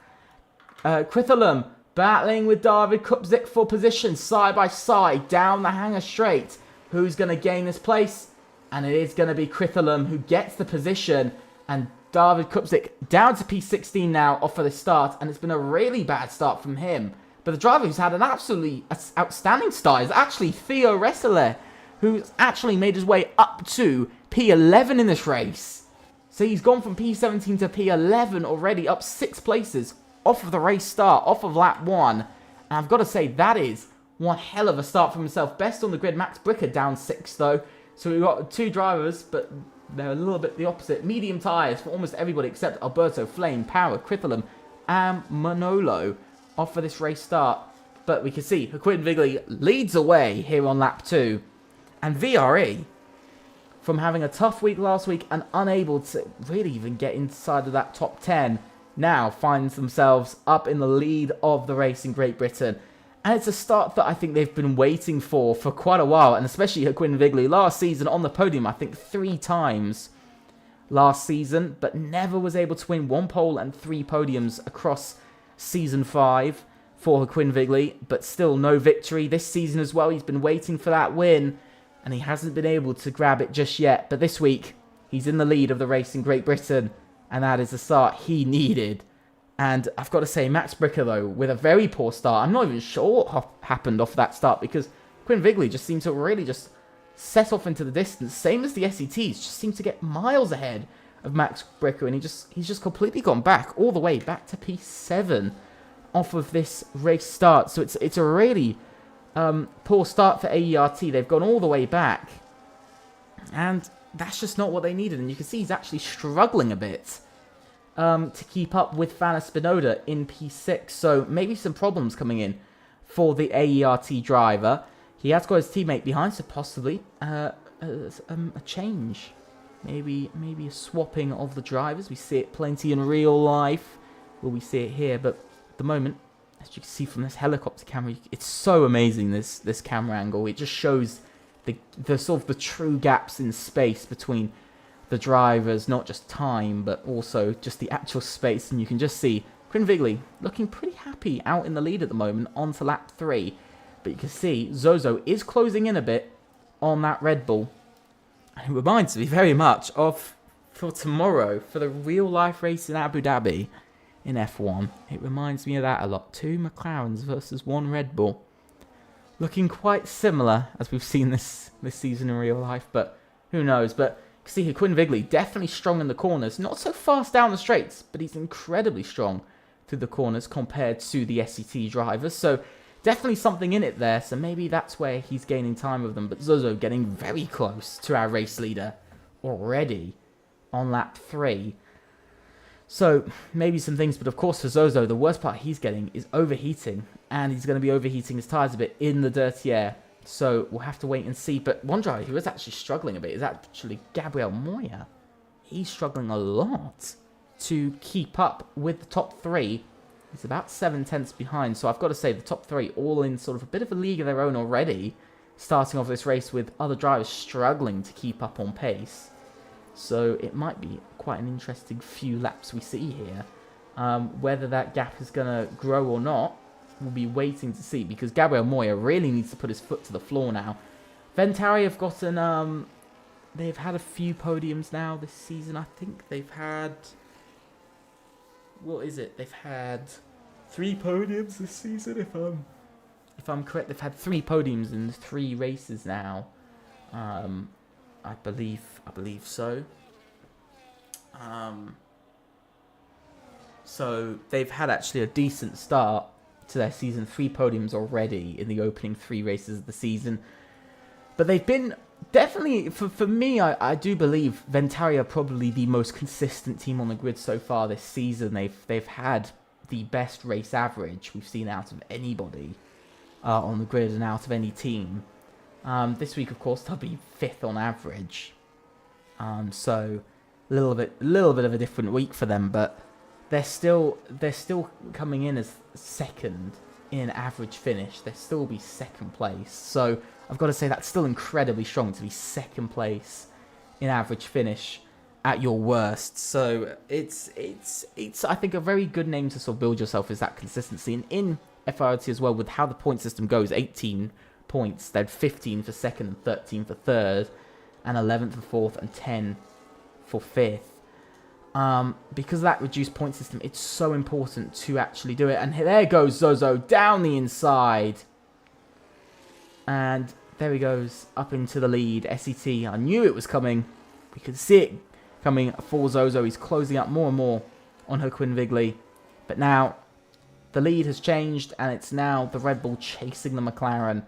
Critholum battling with David Kupzik for position side by side down the hangar straight. Who's going to gain this place? And it is going to be Critholum who gets the position, and David Kupzik down to P16 now off of the start, and it's been a really bad start from him. But the driver who's had an absolutely outstanding start is actually Theo Ressler, who's actually made his way up to P11 in this race. So he's gone from P17 to P11 already, up 6 places off of the race start, off of lap 1. And I've got to say, that is one hell of a start for himself. Best on the grid, Max Bricker down 6 though. So we've got 2 drivers, but they're a little bit the opposite. Medium tyres for almost everybody except Alberto, Flame, Power, Critholum, and Manolo off for this race start. But we can see Quinn Vigley leads away here on lap 2. And VRE, from having a tough week last week and unable to really even get inside of that top 10, now finds themselves up in the lead of the race in Great Britain. And it's a start that I think they've been waiting for quite a while, and especially Quinn Vigley last season on the podium, I think 3 times last season, but never was able to win 1 pole and 3 podiums across season 5 for Quinn Vigley, but still no victory this season as well. He's been waiting for that win, and he hasn't been able to grab it just yet. But this week, he's in the lead of the race in Great Britain, and that is the start he needed. And I've got to say, Max Bricker, though, with a very poor start. I'm not even sure what happened off that start, because Quinn Vigley just seemed to really just set off into the distance. Same as the SETs, just seemed to get miles ahead of Max Bricker, and he's just completely gone back, all the way back to P7 off of this race start. So it's a really poor start for AERT. They've gone all the way back, and that's just not what they needed. And you can see he's actually struggling a bit to keep up with Fana Spinoda in P6. So maybe some problems coming in for the AERT driver. He has got his teammate behind, so possibly a change. Maybe a swapping of the drivers. We see it plenty in real life. Will we see it here? But at the moment, as you can see from this helicopter camera, it's so amazing, this camera angle. It just shows the sort of the true gaps in space between the drivers, not just time, but also just the actual space. And you can just see Quinn Vigley looking pretty happy out in the lead at the moment on to lap 3. But you can see Zozo is closing in a bit on that Red Bull. And it reminds me very much of for tomorrow, for the real life race in Abu Dhabi in F1. It reminds me of that a lot. 2 McLarens versus 1 Red Bull. Looking quite similar as we've seen this season in real life, but who knows. But you can see here Quinn Vigley definitely strong in the corners. Not so fast down the straights, but he's incredibly strong through the corners compared to the SET drivers. So definitely something in it there. So maybe that's where he's gaining time with them. But Zozo getting very close to our race leader already on lap 3. So maybe some things, but of course for Zozo, the worst part he's getting is overheating. And he's going to be overheating his tyres a bit in the dirty air. So we'll have to wait and see. But one driver who is actually struggling a bit is actually Gabriel Moya. He's struggling a lot to keep up with the top 3. He's about 7 tenths behind. So I've got to say the top 3 all in sort of a bit of a league of their own already. Starting off this race with other drivers struggling to keep up on pace. So it might be quite an interesting few laps we see here. Whether that gap is going to grow or not, we'll be waiting to see, because Gabriel Moya really needs to put his foot to the floor now. Ventari have gotten, they've had a few podiums now this season. I think they've had, what is it? They've had 3 podiums this season, if I'm correct. They've had 3 podiums in 3 races now. I believe so. So they've had actually a decent start to their season. 3 podiums already in the opening 3 races of the season. But they've been definitely, for me, I do believe Ventari are probably the most consistent team on the grid so far this season. They've had the best race average we've seen out of anybody on the grid and out of any team. This week, of course, they'll be 5th on average. So a little bit of a different week for them, but they're still coming in as 2nd in average finish. They'll still be 2nd place. So I've got to say that's still incredibly strong to be 2nd place in average finish at your worst. So it's I think a very good name to sort of build yourself is that consistency. And in FRLT as well, with how the point system goes, 18 points, they're 15 for 2nd and 13 for 3rd, and 11 for 4th and 10 for 5th. Because of that reduced point system, it's so important to actually do it. And there goes Zozo down the inside. And there he goes up into the lead. SET, I knew it was coming. We could see it coming for Zozo. He's closing up more and more on Joaquin Vigley. But now the lead has changed, and it's now the Red Bull chasing the McLaren.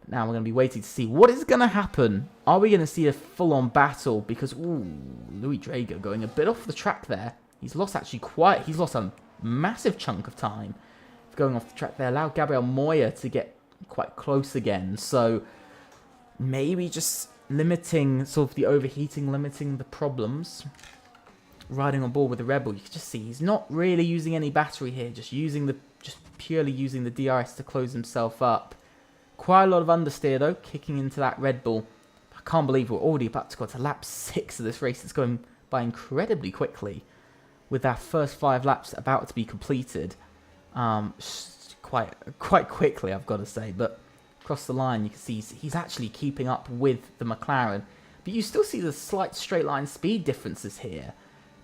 Now we're going to be waiting to see what is going to happen. Are we going to see a full-on battle? Because, ooh, Louis Drager going a bit off the track there. He's lost a massive chunk of time going off the track there. Allowed Gabriel Moya to get quite close again. So maybe just limiting sort of the overheating, limiting the problems. Riding on board with the Red Bull, you can just see he's not really using any battery here. Just purely using the DRS to close himself up. Quite a lot of understeer though, kicking into that Red Bull. I can't believe we're already about to go to lap 6 of this race. It's going by incredibly quickly, with our first 5 laps about to be completed. Quite quickly, I've got to say. But across the line, you can see he's actually keeping up with the McLaren. But you still see the slight straight line speed differences here.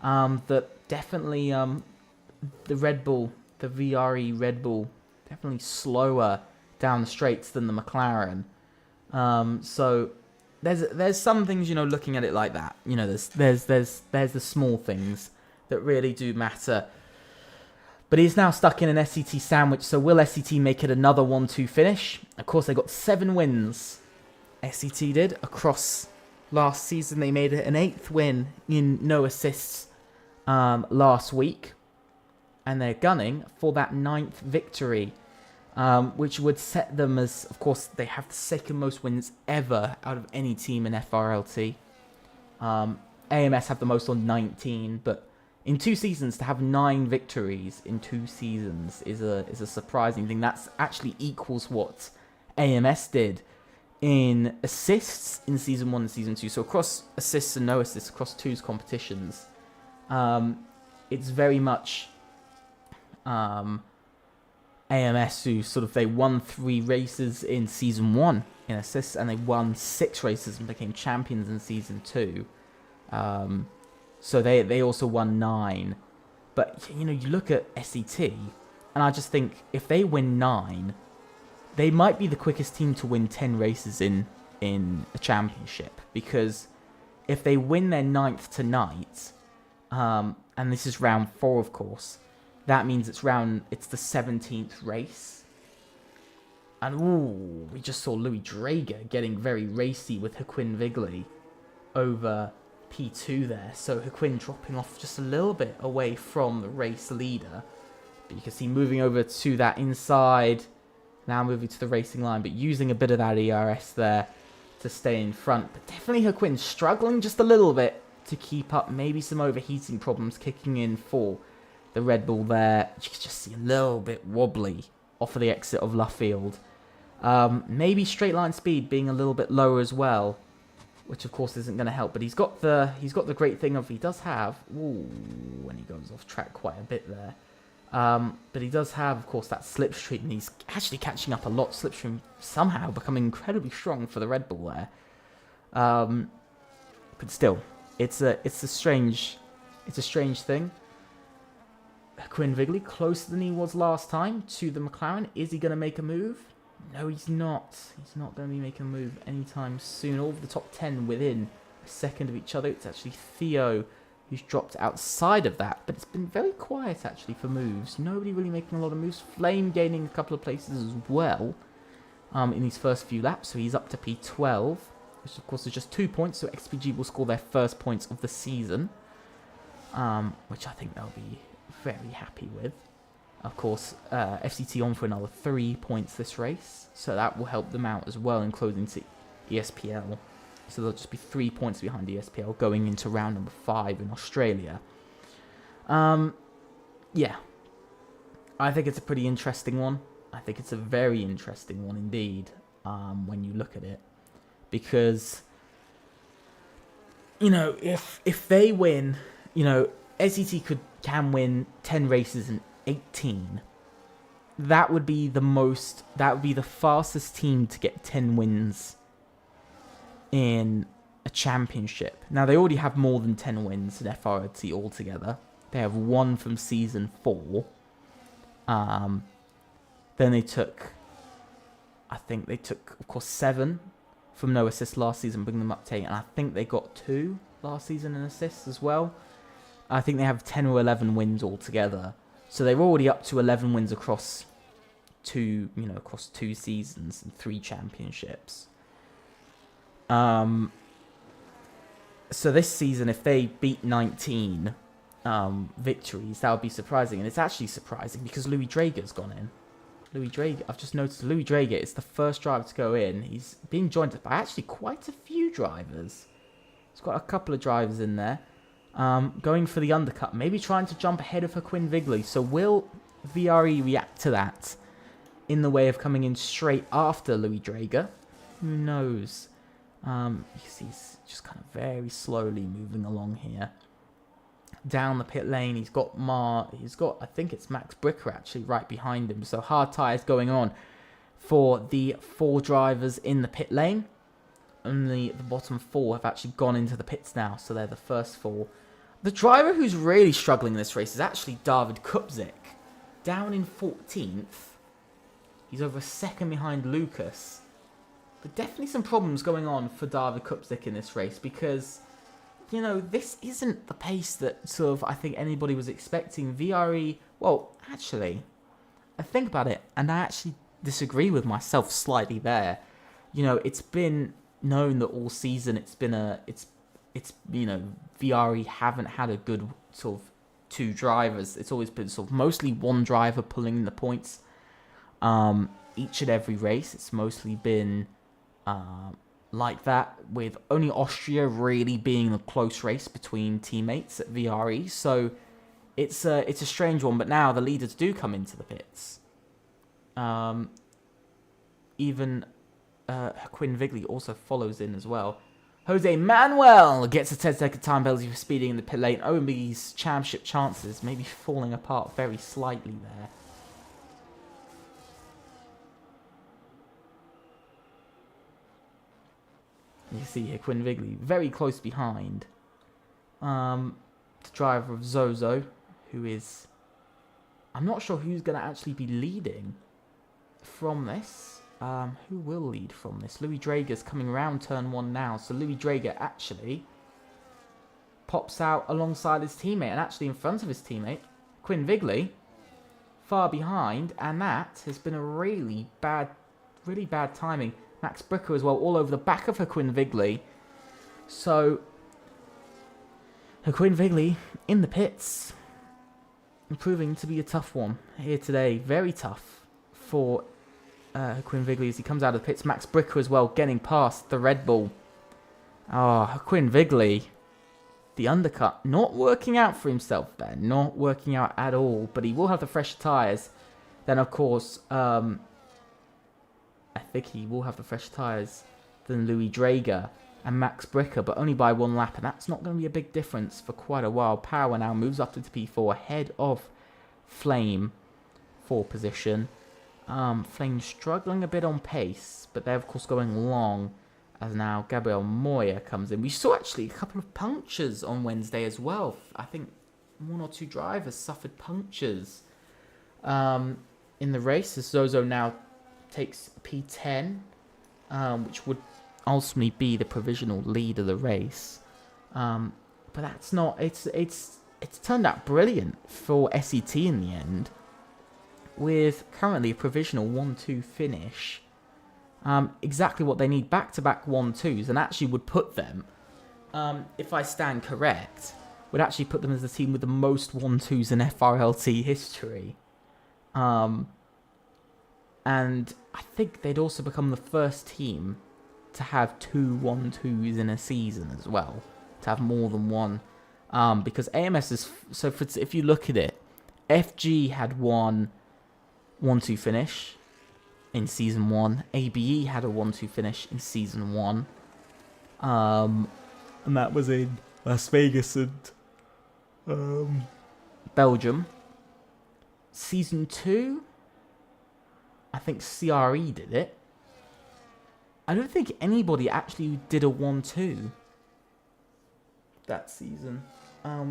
That definitely the Red Bull, the VRE Red Bull, definitely slower down the straights than the McLaren. So there's some things, looking at it like that. There's the small things that really do matter. But he's now stuck in an SET sandwich. So will SET make it another 1-2 finish? Of course, they got 7 wins. SET did across last season. They made it an 8th win in no assists last week, and they're gunning for that 9th victory. Which would set them as, of course, they have the 2nd most wins ever out of any team in FRLT. AMS have the most on 19, but in 2 seasons, to have 9 victories in 2 seasons is a surprising thing. That's actually equals what AMS did in assists in Season 1 and Season 2. So across assists and no assists, across 2's competitions, it's very much AMS who they won 3 races in Season 1 in assists, and they won 6 races and became champions in Season 2. So they also won 9. But, you look at SET, and I just think if they win 9, they might be the quickest team to win 10 races in a championship. Because if they win their 9th tonight, and this is round 4, of course, that means it's the 17th race. And ooh, we just saw Louis Drager getting very racy with Joaquin Vigley over P2 there. So Joaquin dropping off just a little bit away from the race leader. But you can see moving over to that inside. Now moving to the racing line, but using a bit of that ERS there to stay in front. But definitely Joaquin struggling just a little bit to keep up. Maybe some overheating problems kicking in for the Red Bull there. You can just see a little bit wobbly off of the exit of Luffield. Maybe straight line speed being a little bit lower as well, which of course isn't going to help. But he's got the great thing of he does have, when he goes off track quite a bit there. But he does have, of course, that slipstream, and he's actually catching up a lot. Slipstream somehow becoming incredibly strong for the Red Bull there. But still, it's a strange thing. Joaquin Vigley closer than he was last time to the McLaren. Is he going to make a move? No, he's not. He's not going to be making a move anytime soon. All of the top 10 within a second of each other. It's actually Theo who's dropped outside of that. But it's been very quiet, actually, for moves. Nobody really making a lot of moves. Flame gaining a couple of places as well in these first few laps. So he's up to P12, which, of course, is just 2 points. So XPG will score their first points of the season, which I think they'll be very happy with. Of course, FCT on for another 3 points this race. So that will help them out as well in closing to ESPL. So they'll just be 3 points behind ESPL going into round number 5 in Australia. Yeah. I think it's a pretty interesting one. I think it's a very interesting one indeed, when you look at it. Because, you know, if they win, you know, SET can win 10 races in 18. That would be the fastest team to get 10 wins in a championship. Now, they already have more than 10 wins in FRLT altogether. They have 1 from season 4. Then they took, I think they took, of course, 7 from no assists last season, bringing them up to 8. And I think they got 2 last season in assists as well. I think they have 10 or 11 wins altogether. So they're already up to 11 wins across 2 seasons and 3 championships. So this season, if they beat 19 victories, that would be surprising. And it's actually surprising because Louis Drager's gone in. I've just noticed Louis Drager is the first driver to go in. He's being joined by actually quite a few drivers. He's got a couple of drivers in there. Going for the undercut, maybe trying to jump ahead of Quinn Vigley. So will VRE react to that in the way of coming in straight after Louis Drager? Who knows? You see he's just kind of very slowly moving along here. Down the pit lane, he's got I think it's Max Bricker actually right behind him. So hard tyres going on for the 4 drivers in the pit lane. Only the bottom 4 have actually gone into the pits now, so they're the first 4. The driver who's really struggling in this race is actually David Kupzik. Down in 14th. He's over a second behind Lucas. But definitely some problems going on for David Kupzik in this race because, you know, this isn't the pace that sort of I think anybody was expecting. VRE, well, actually, I think about it and I actually disagree with myself slightly there. You know, it's been known that all season it's you know, VRE haven't had a good sort of 2 drivers. It's always been sort of mostly 1 driver pulling the points each and every race. It's mostly been like that, with only Austria really being a close race between teammates at VRE. So it's a strange one, but now the leaders do come into the pits. Even Quinn Vigley also follows in as well. Jose Manuel gets a 10-second time penalty for speeding in the pit lane. OMB's championship chances maybe falling apart very slightly there. You see here Quinn Vigley very close behind the driver of Zozo, who is, I'm not sure who's going to actually be leading from this. Who will lead from this? Louis Drager's coming around turn 1 now. So Louis Drager actually pops out alongside his teammate and actually in front of his teammate. Quinn Vigley far behind, and that has been a really bad timing. Max Bricker as well, all over the back of Quinn Vigley. So Quinn Vigley in the pits, proving to be a tough one here today. Very tough for Quinn Vigley as he comes out of the pits. Max Bricker as well, getting past the Red Bull. Quinn Vigley, the undercut, not working out for himself there. Not working out at all, but he will have the fresher tyres. Then, of course, I think he will have the fresh tyres than Louis Drager and Max Bricker, but only by 1 lap, and that's not going to be a big difference for quite a while. Power now moves up into P4 ahead of Flame for position. Flame struggling a bit on pace, but they're of course going long as now Gabriel Moya comes in. We saw actually a couple of punctures on Wednesday as well. I think 1 or 2 drivers suffered punctures in the race as Zozo now takes P10, which would ultimately be the provisional lead of the race. but that's not. It's turned out brilliant for SET in the end, with currently a provisional 1-2 finish. Exactly what they need, back-to-back 1-2s, and actually would put them, if I stand correct, would actually put them as the team with the most 1-2s in FRLT history. And I think they'd also become the first team to have 2 1-2s in a season as well, to have more than one. Because AMS is, so for, if you look at it, FG had one 1-2 finish in Season 1. ABE had a 1-2 finish in Season 1. And that was in Las Vegas and Belgium. Season 2, I think CRE did it. I don't think anybody actually did a 1-2 that season.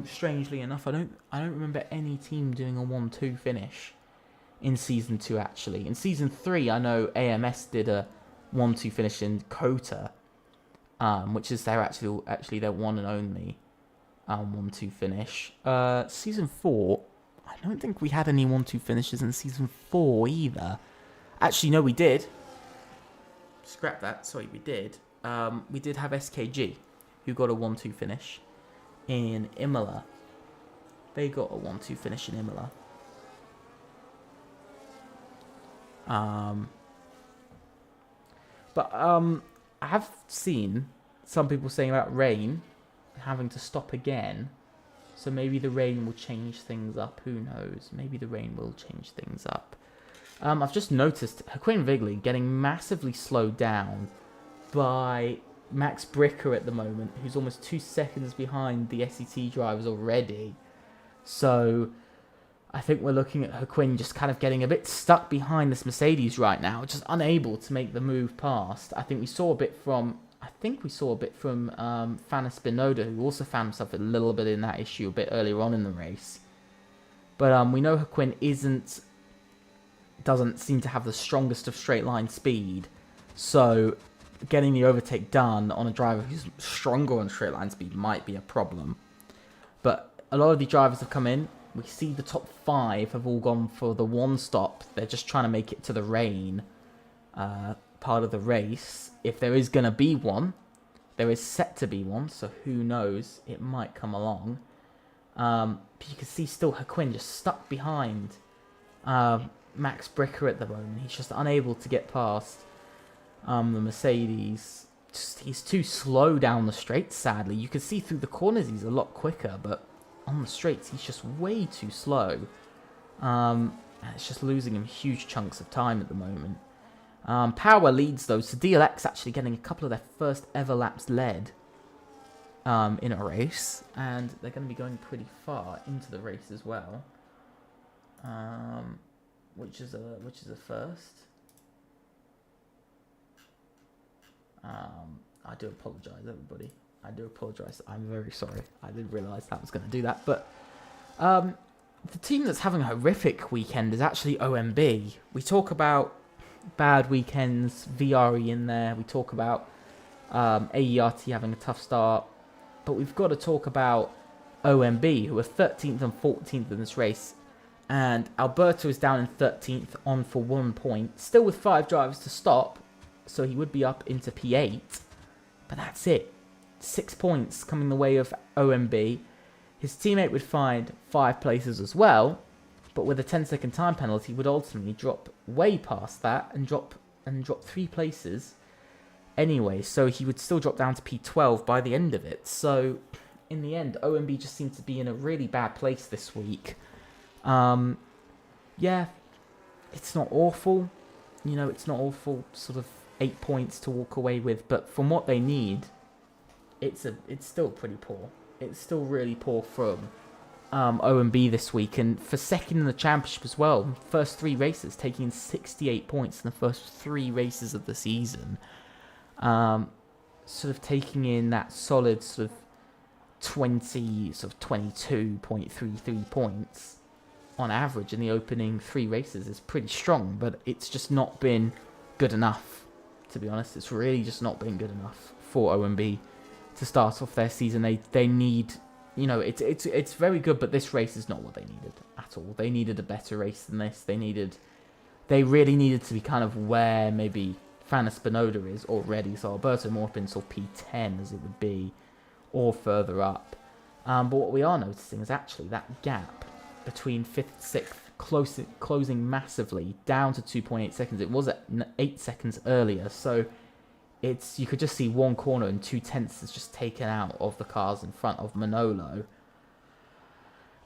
Strangely enough, I don't remember any team doing a 1-2 finish in Season 2, actually. In Season 3, I know AMS did a 1-2 finish in Kota, which is their actually their one and only 1-2 finish. Season 4, I don't think we had any 1-2 finishes in Season 4 either. Actually, no, we did. Scrap that. Sorry, we did. We did have SKG, who got a 1-2 finish in Imola. They got a 1-2 finish in Imola. But I have seen some people saying about rain having to stop again. So maybe the rain will change things up. Who knows? Maybe the rain will change things up. I've just noticed Haquin Vigley getting massively slowed down by Max Bricker at the moment, who's almost 2 seconds behind the SET drivers already. So I think we're looking at Haquin just kind of getting a bit stuck behind this Mercedes right now, just unable to make the move past. I think we saw a bit from Fana Spinoda, who also found himself a little bit in that issue a bit earlier on in the race. But we know Haquin doesn't seem to have the strongest of straight line speed, so getting the overtake done on a driver who's stronger on straight line speed might be a problem. But a lot of the drivers have come in. We see the top 5 have all gone for the one stop. They're just trying to make it to the rain part of the race. If there is going to be one, there is set to be one, so who knows, it might come along. But you can see still Haquin just stuck behind Max Bricker at the moment. He's just unable to get past the Mercedes. He's too slow down the straight, sadly. You can see through the corners he's a lot quicker, but on the straights he's just way too slow. And it's just losing him huge chunks of time at the moment. Power leads though, so DLX actually getting a couple of their first ever laps led in a race, and they're going to be going pretty far into the race as well. Which is a first. I do apologise, everybody. I do apologise. I'm very sorry. I didn't realise that was going to do that. But the team that's having a horrific weekend is actually OMB. We talk about bad weekends, VRE in there. We talk about AERT having a tough start. But we've got to talk about OMB, who are 13th and 14th in this race. And Alberto is down in 13th, on for 1 point. Still with 5 drivers to stop, so he would be up into P8. But that's it. 6 points coming the way of OMB. His teammate would find 5 places as well, but with a 10-second time penalty would ultimately drop way past that and drop 3 places anyway. So he would still drop down to P12 by the end of it. So in the end, OMB just seemed to be in a really bad place this week. Yeah, it's not awful. You know, it's not awful, sort of 8 points to walk away with, but from what they need, it's still pretty poor. It's still really poor from OMB this week, and for second in the championship as well. First 3 races, taking 68 points in the first 3 races of the season. Sort of taking in that solid sort of 22.33 points on average in the opening 3 races is pretty strong, but it's just not been good enough, to be honest. It's really just not been good enough for OMB to start off their season. They need you know, it's very good, but this race is not what they needed at all. They needed a better race than this. They really needed to be kind of where maybe Fana Spinoda is already. So Alberto more up in sort of P10 as it would be, or further up. But what we are noticing is actually that gap between 5th and 6th closing massively down to 2.8 seconds. It was at 8 seconds earlier, so you could just see one corner and 2/10 is just taken out of the cars in front of Manolo.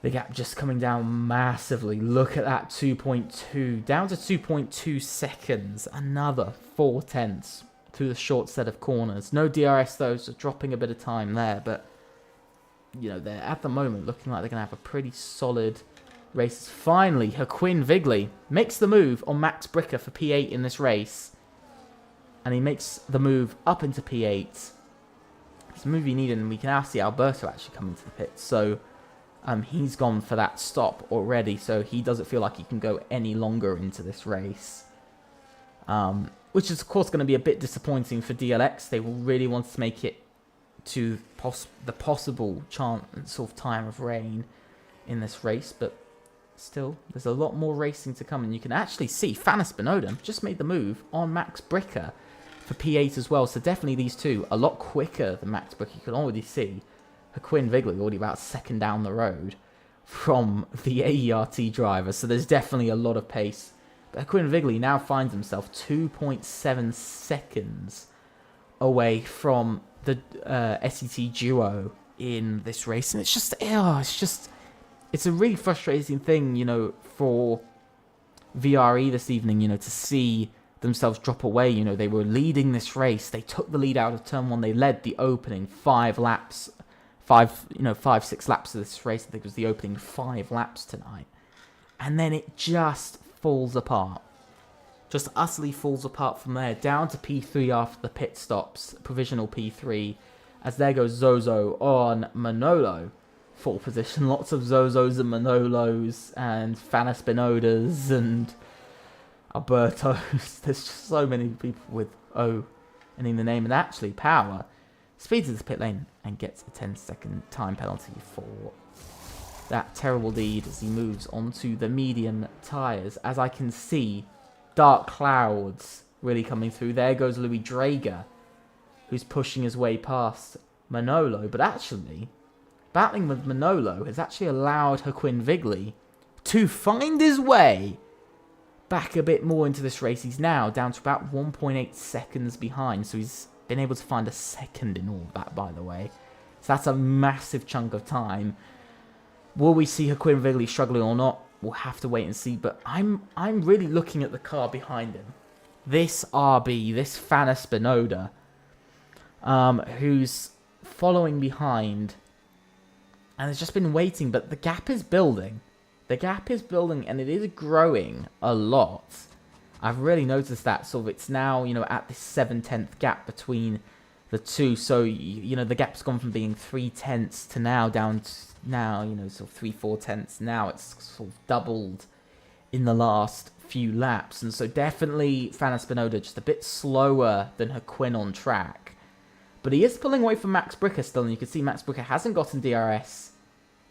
The gap just coming down massively. Look at that, 2.2 down to 2.2 seconds. Another 4/10 through the short set of corners. No DRS though, so dropping a bit of time there, but you know, they're at the moment looking like they're going to have a pretty solid race. Finally, Joaquin Vigley makes the move on Max Bricker for P8 in this race. And he makes the move up into P8. It's a move he needed, and we can now see Alberto actually come into the pit. So he's gone for that stop already, so he doesn't feel like he can go any longer into this race. Which is, of course, going to be a bit disappointing for DLX. They will really want to make it to the possible chance of time of rain in this race, but still, there's a lot more racing to come, and you can actually see Fana Spinoda just made the move on Max Bricker for P8 as well, so definitely these two a lot quicker than Max Bricker. You can already see Joaquin Vigley already about a second down the road from the AERT driver, so there's definitely a lot of pace. But Joaquin Vigley now finds himself 2.7 seconds away from the SET duo in this race, and it's a really frustrating thing, you know, for VRE this evening, you know, to see themselves drop away. You know, they were leading this race. They took the lead out of turn 1. They led the opening 6 laps of this race. I think it was the opening 5 laps tonight. And then it just falls apart. Just utterly falls apart from there. Down to P3 after the pit stops. Provisional P3. As there goes Zozo on Manolo. Full position. Lots of Zozos and Manolos and Fana Spinodas and Albertos. There's just so many people with O in the name. And actually, Power speeds into the pit lane and gets a 10-second time penalty for that terrible deed as he moves onto the medium tyres. As I can see, dark clouds really coming through. There goes Louis Drager, who's pushing his way past Manolo. But actually, battling with Manolo has actually allowed Joaquin Vigley to find his way back a bit more into this race. He's now down to about 1.8 seconds behind, so he's been able to find a second in all of that, by the way. So that's a massive chunk of time. Will we see Joaquin Vigley struggling or not? We'll have to wait and see, but I'm really looking at the car behind him. This RB, this Fana Spinoda, who's following behind, and has just been waiting, but the gap is building. The gap is building, and it is growing a lot. I've really noticed that. So it's now, you know, at this 7/10 gap between the two. So, you know, the gap's gone from being 3/10 to now down to now, you know, sort of 3/4. Now it's sort of doubled in the last few laps. And so definitely Fana Spinoda just a bit slower than Joaquin on track. But he is pulling away from Max Bricker still. And you can see Max Bricker hasn't gotten DRS.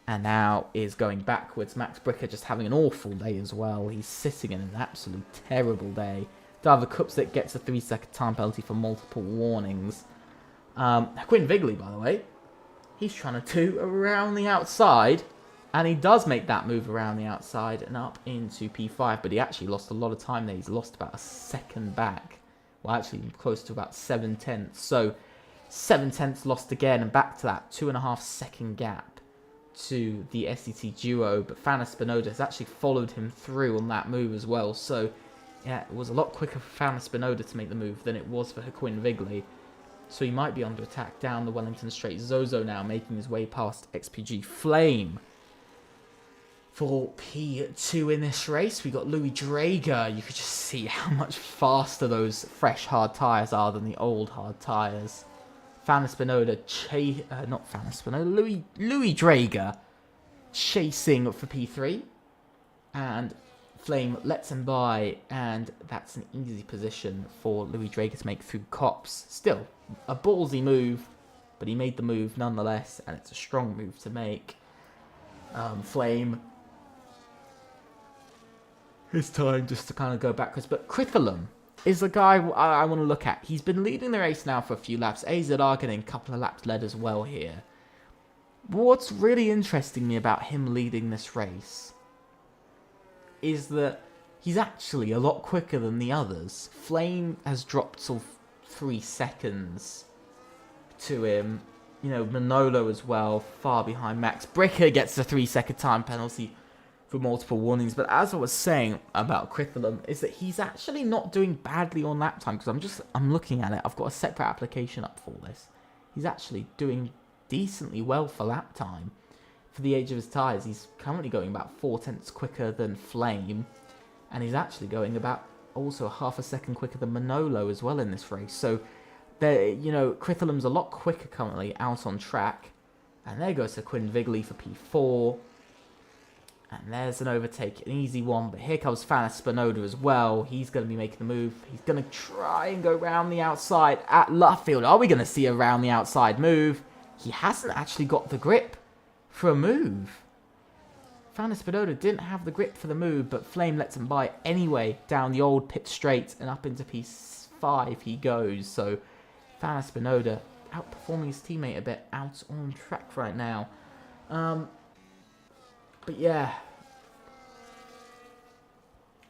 And now is going backwards. Max Bricker just having an awful day as well. He's sitting in an absolute terrible day. David Kupsik gets a 3-second time penalty for multiple warnings. Joaquin Vigley, by the way, he's trying to do around the outside. And he does make that move around the outside and up into P5. But he actually lost a lot of time there. He's lost about a second back. Well, actually close to about 7/10. So 7/10 lost again, and back to that 2.5-second gap to the SET duo. But Fana Spinoda has actually followed him through on that move as well. So yeah, it was a lot quicker for Fana Spinoda to make the move than it was for Joaquin Vigley. So he might be under attack down the Wellington Straight. Zozo now making his way past XPG Flame for P2 in this race. We got Louis Drager. You could just see how much faster those fresh hard tyres are than the old hard tyres. Fana Spinoda, Louis Drager chasing for P3. And Flame lets him by, and that's an easy position for Louis Drager to make through Cops. Still, a ballsy move but he made the move nonetheless, and it's a strong move to make. Flame, his time just to kind of go backwards. But Critholum is the guy I want to look at. He's been leading the race now for a few laps. AZR getting a couple of laps led as well here. What's really interesting me about him leading this race is that he's actually a lot quicker than the others. Flame has dropped sort of 3 seconds to him. You know, Manolo as well, far behind Max. Bricker gets a 3-second time penalty for multiple warnings. But as I was saying about Critholum, is that he's actually not doing badly on lap time. Because I'm looking at it. I've got a separate application up for this. He's actually doing decently well for lap time. For the age of his tyres, he's currently going about 4 tenths quicker than Flame. And he's actually going about also half a second quicker than Manolo as well in this race. So, you know, Critholum's a lot quicker currently out on track. And there goes to Quinn Vigley for P4. And there's an overtake, an easy one. But here comes Fanis Spinoda as well. He's going to be making the move. He's going to try and go round the outside at Luffield. Are we going to see a round the outside move? He hasn't actually got the grip for a move. Fanis Spinoda didn't have the grip for the move, but Flame lets him by anyway down the old pit straight, and up into P5 he goes. So Fanis Spinoda outperforming his teammate a bit out on track right now. But yeah,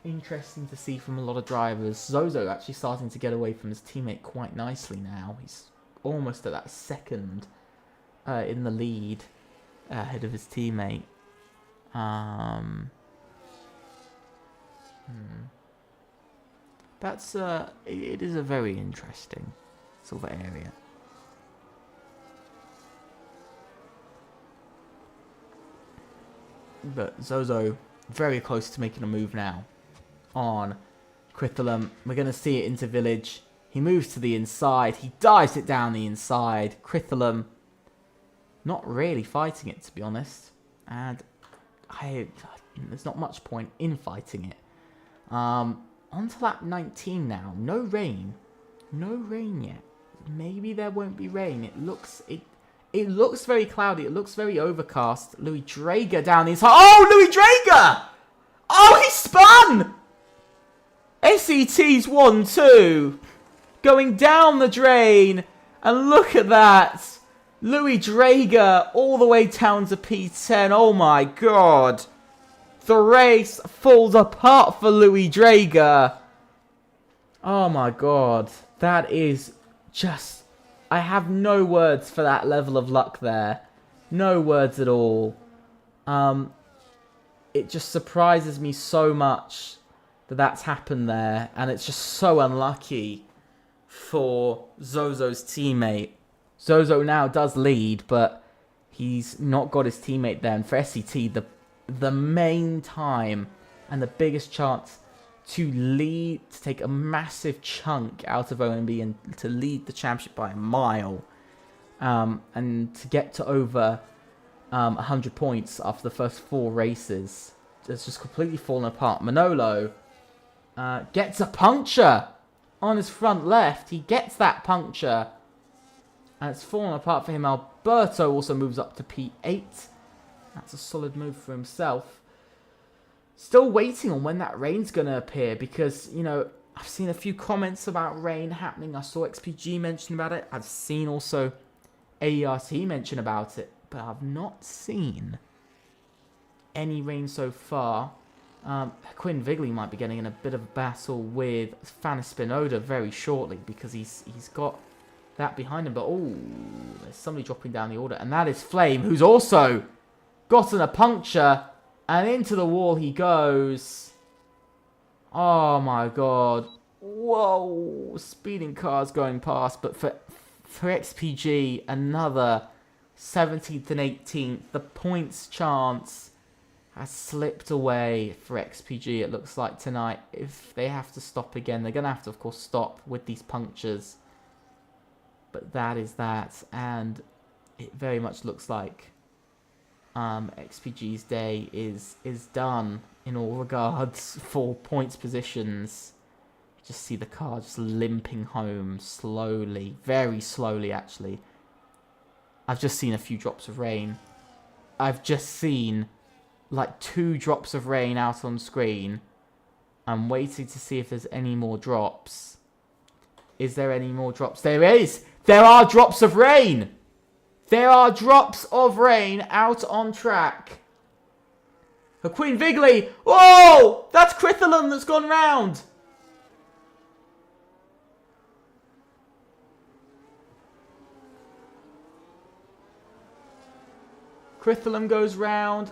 interesting to see from a lot of drivers. Zozo actually starting to get away from his teammate quite nicely now. He's almost at that second in the lead ahead of his teammate. That's it is a very interesting sort of area. But Zozo very close to making a move now on Critholum. We're going to see it into Village. He moves to the inside. He dives it down the inside. Critholum not really fighting it, to be honest. And there's not much point in fighting it. On to lap 19 now. No rain. No rain yet. Maybe there won't be rain. It looks very cloudy. It looks very overcast. Louis Drager down the inside. Oh, Louis Drager! Oh, he spun! SET's 1-2. Going down the drain. And look at that. Louis Drager all the way down to P10. Oh my god. The race falls apart for Louis Drager. Oh my god. That is just... I have no words for that level of luck there. No words at all. It just surprises me so much that that's happened there. And it's just so unlucky for Zozo's teammate. Zozo now does lead, but he's not got his teammate there. And for SET, the main time and the biggest chance to lead, to take a massive chunk out of OMB and to lead the championship by a mile, and to get to over 100 points after the first 4 races. It's just completely fallen apart. Manolo gets a puncture on his front left. He gets that puncture, and it's fallen apart for him. Alberto also moves up to P8. That's a solid move for himself. Still waiting on when that rain's going to appear, because, you know, I've seen a few comments about rain happening. I saw XPG mention about it. I've seen also AERT mention about it, but I've not seen any rain so far. Quinn Vigley might be getting in a bit of a battle with Fanis Spinoda very shortly, because he's got that behind him. But, oh, there's somebody dropping down the order, and that is Flame, who's also gotten a puncture. And into the wall he goes. Oh my god. Whoa. Speeding cars going past. But for XPG, another 17th and 18th. The points chance has slipped away for XPG, it looks like, tonight. If they have to stop again, they're going to have to, of course, stop with these punctures. But that is that. And it very much looks like XPG's day is done in all regards for points positions. Just see the car just limping home slowly, very slowly actually. I've just seen a few drops of rain. I've just seen like 2 drops of rain out on screen. I'm waiting to see if there's any more drops. Is there any more drops? There is! There are drops of rain! There are drops of rain out on track. For Queen Vigley. Whoa! That's Critholum that's gone round. Critholum goes round.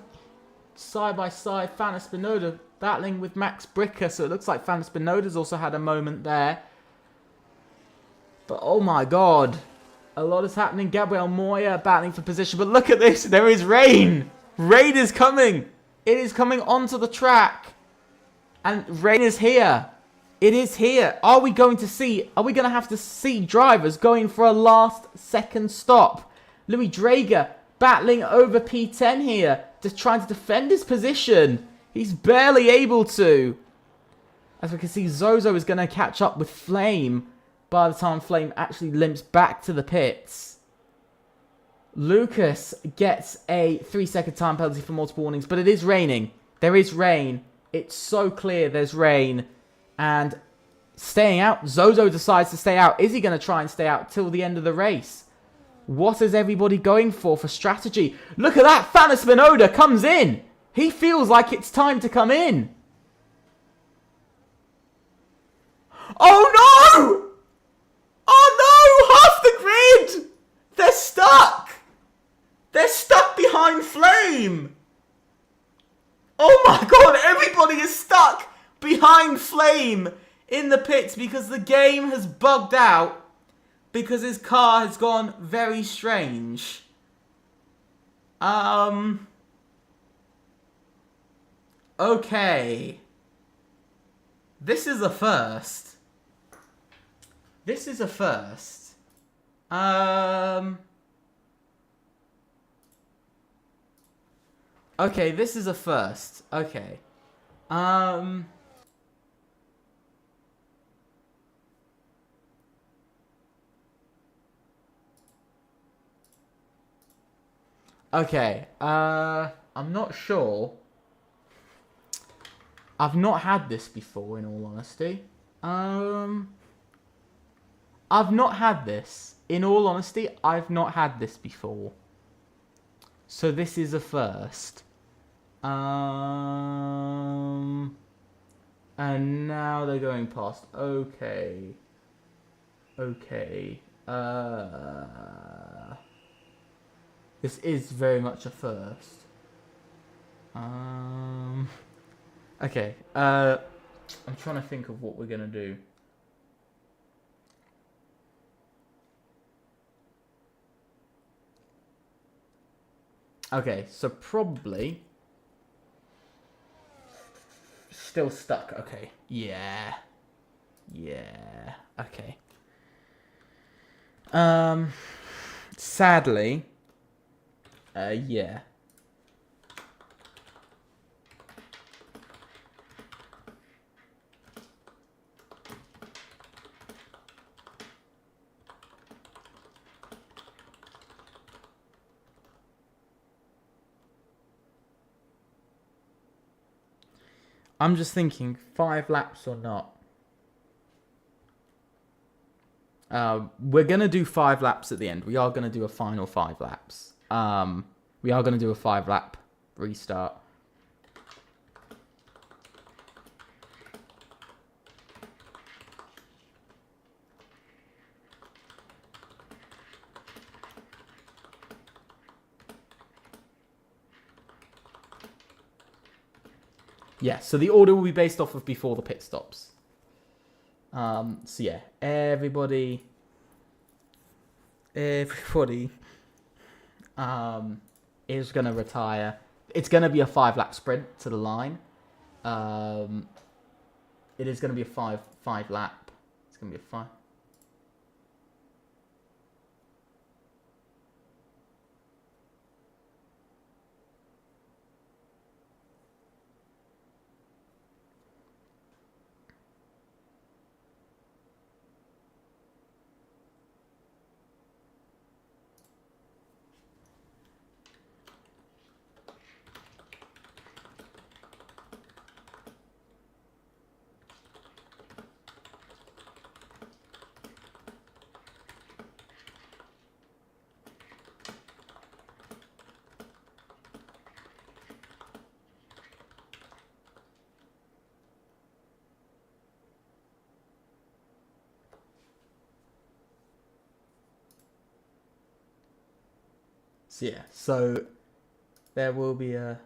Side by side. Fana Spinoda battling with Max Bricker. So it looks like Fana Spinoda's also had a moment there. But oh my god. A lot is happening. Gabriel Moya battling for position. But look at this. There is rain. Rain is coming. It is coming onto the track. And rain is here. It is here. Are we going to have to see drivers going for a last second stop? Louis Drager battling over P10 here. Just trying to defend his position. He's barely able to. As we can see, Zozo is going to catch up with Flame by the time Flame actually limps back to the pits. Lucas gets a 3-second time penalty for multiple warnings, but it is raining. There is rain. It's so clear there's rain. And staying out, Zozo decides to stay out. Is he going to try and stay out till the end of the race? What is everybody going for strategy? Look at that. Fana Spinoda comes in. He feels like it's time to come in. Oh no! Oh no! Half the grid! They're stuck! They're stuck behind Flame! Oh my god, everybody is stuck behind Flame in the pits because the game has bugged out because his car has gone very strange. Okay. This is a first. This is a first. Okay, this is a first. Okay. Okay. I'm not sure. I've not had this before, in all honesty. I've not had this. In all honesty, I've not had this before. So this is a first. And now they're going past. Okay. Okay. This is very much a first. Okay. I'm trying to think of what we're gonna do. Okay, so probably still stuck. Okay. Yeah. Yeah. Okay. Sadly, yeah. I'm just thinking 5 laps or not. We're going to do 5 laps at the end. We are going to do a final 5 laps. We are going to do a 5-lap restart. Yeah, so the order will be based off of before the pit stops. So yeah, everybody is going to retire. It's going to be a 5-lap sprint to the line. It is going to be a 5-lap. It's going to be a 5. So yeah, so there will be a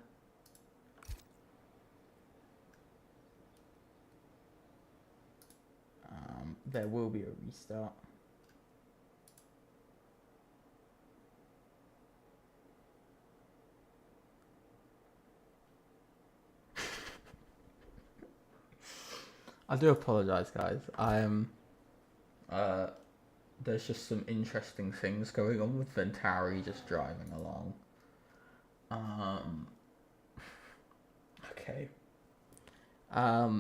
restart. I do apologize, guys. I am there's just some interesting things going on with Ventari just driving along. Okay.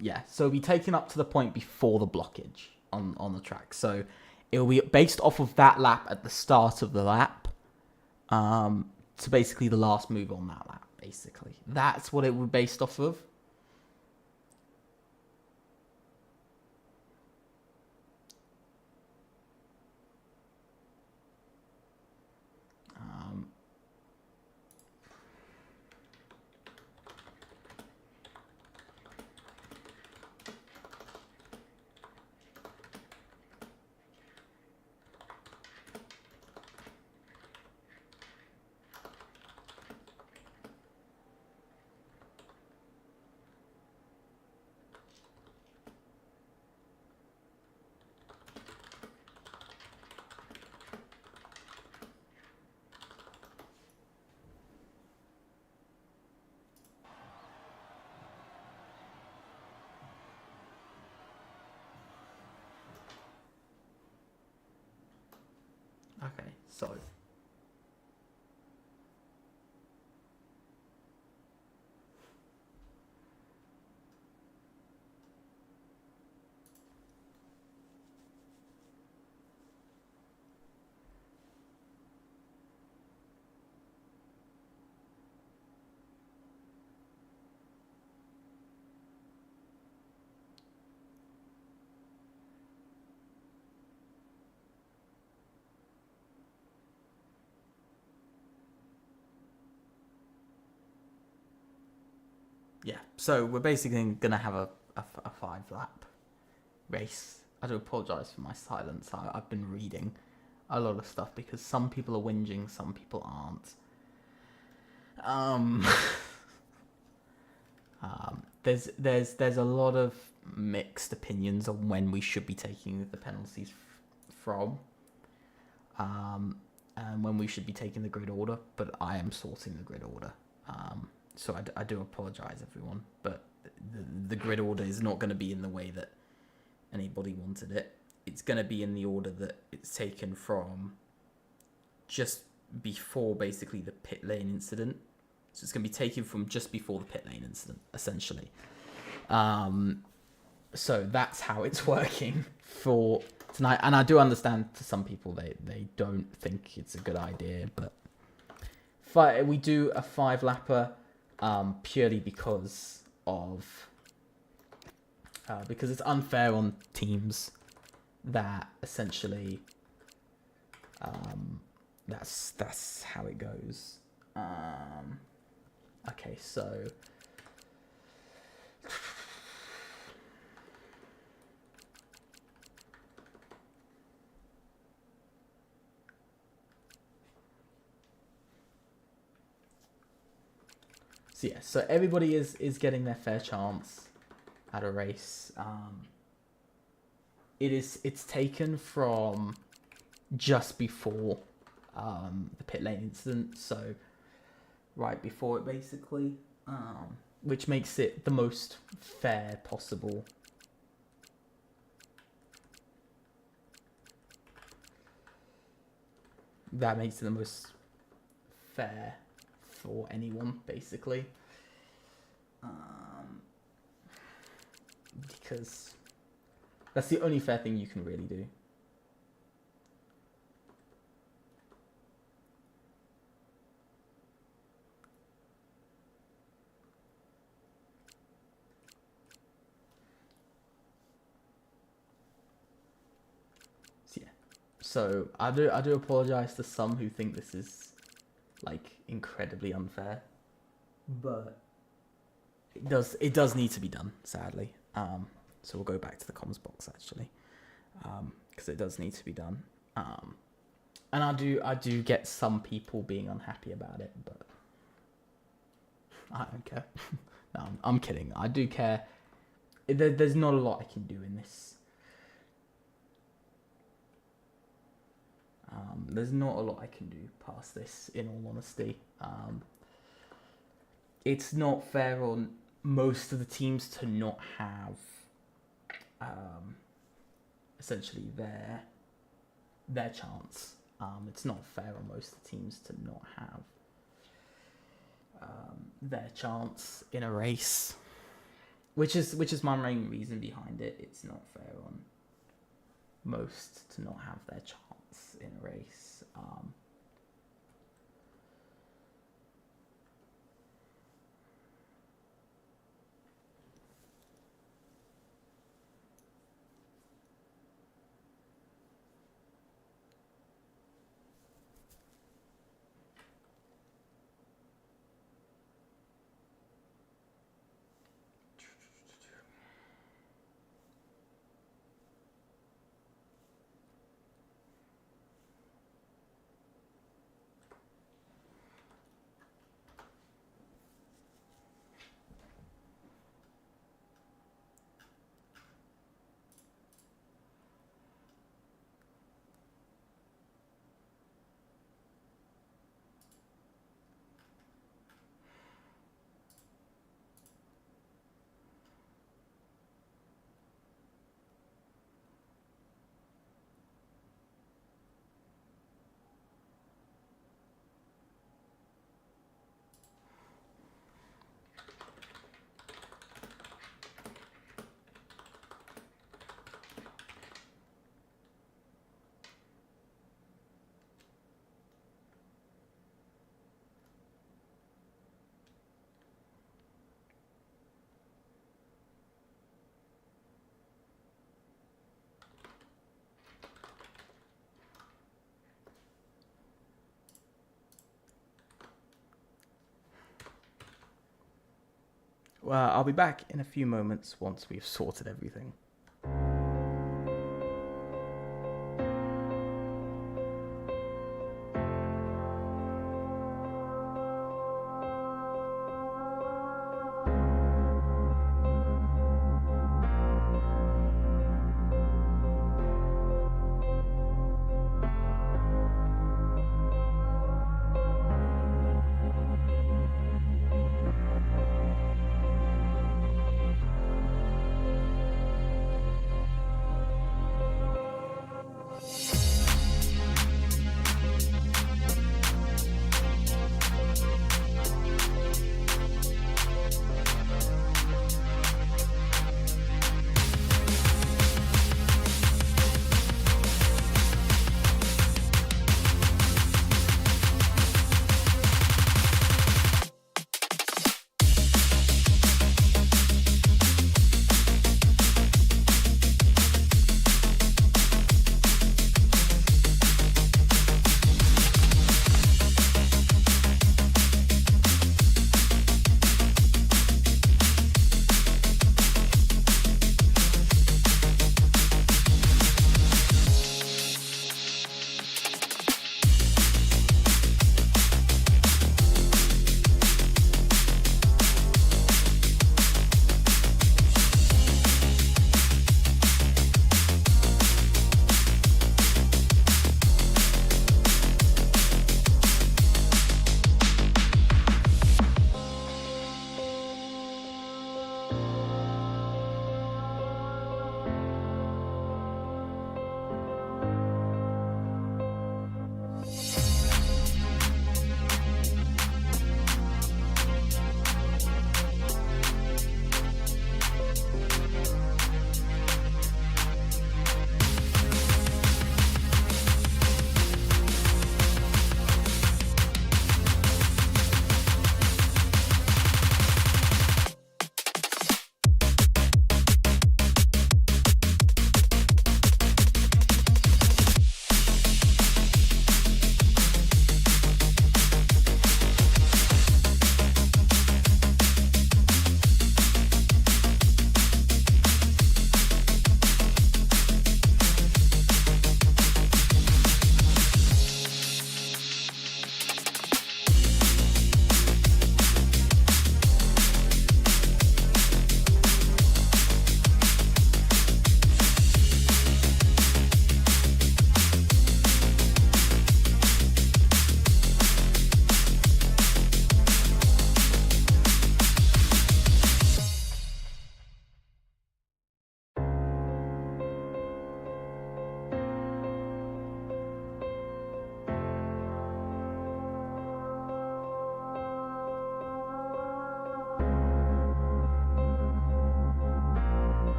Yeah, so we'll be taken up to the point before the blockage on the track. So it will be based off of that lap at the start of the lap, to basically the last move on that lap, basically. That's what it will be based off of. Okay, so yeah, so we're basically gonna have a 5-lap race. I do apologize for my silence. I've been reading a lot of stuff because some people are whinging, some people aren't. There's a lot of mixed opinions on when we should be taking the penalties from, and when we should be taking the grid order. But I am sorting the grid order. So I do apologize, everyone, but the grid order is not going to be in the way that anybody wanted it. It's going to be in the order that it's taken from just before basically the pit lane incident. So it's going to be taken from just before the pit lane incident, essentially. So that's how it's working for tonight. And I do understand to some people they don't think it's a good idea, but we do a 5-lapper purely because of because it's unfair on teams that essentially that's how it goes. Okay, so yeah, so everybody is getting their fair chance at a race. It's taken from just before the pit lane incident, so right before it basically, which makes it the most fair possible. That makes it the most fair for anyone, basically. Because that's the only fair thing you can really do. So yeah. So I do apologize to some who think this is like incredibly unfair, but it does need to be done, sadly. So we'll go back to the comms box actually, because it does need to be done. And I do get some people being unhappy about it, but I don't care. No, I'm kidding. I do care. There's not a lot I can do in this. There's not a lot I can do past this, in all honesty. It's not fair on most of the teams to not have essentially their chance. It's not fair on most of the teams to not have their chance in a race, which is my main reason behind it. It's not fair on most to not have their chance in a race. Well, I'll be back in a few moments once we've sorted everything.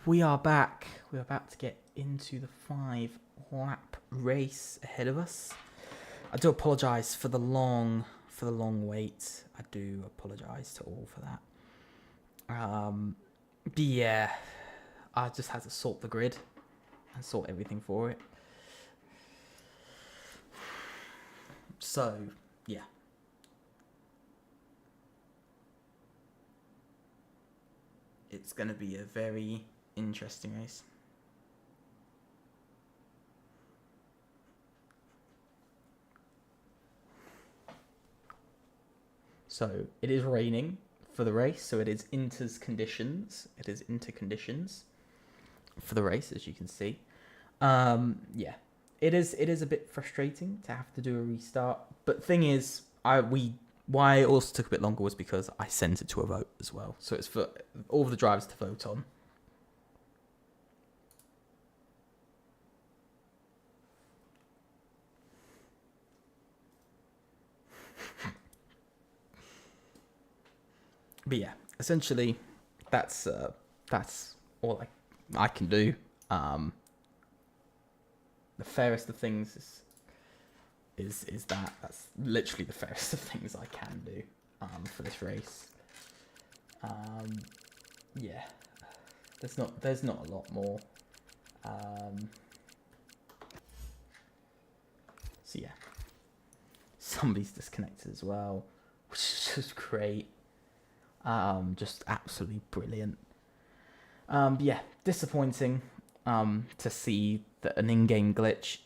we are back. We're about to get into the 5-lap race ahead of us. I do apologise for the long wait. I do apologise to all for that. But yeah, I just had to sort the grid and sort everything for it. So yeah. It's going to be a very interesting race. So it is raining for the race, so it is inter conditions. It is inter conditions for the race, as you can see. Yeah, it is a bit frustrating to have to do a restart. But thing is, why it also took a bit longer was because I sent it to a vote as well. So it's for all of the drivers to vote on. But yeah, essentially, that's all I can do. The fairest of things is that's literally the fairest of things I can do for this race. Yeah, there's not a lot more. So yeah, somebody's disconnected as well, which is just great. Just absolutely brilliant. Yeah, disappointing to see that an in-game glitch.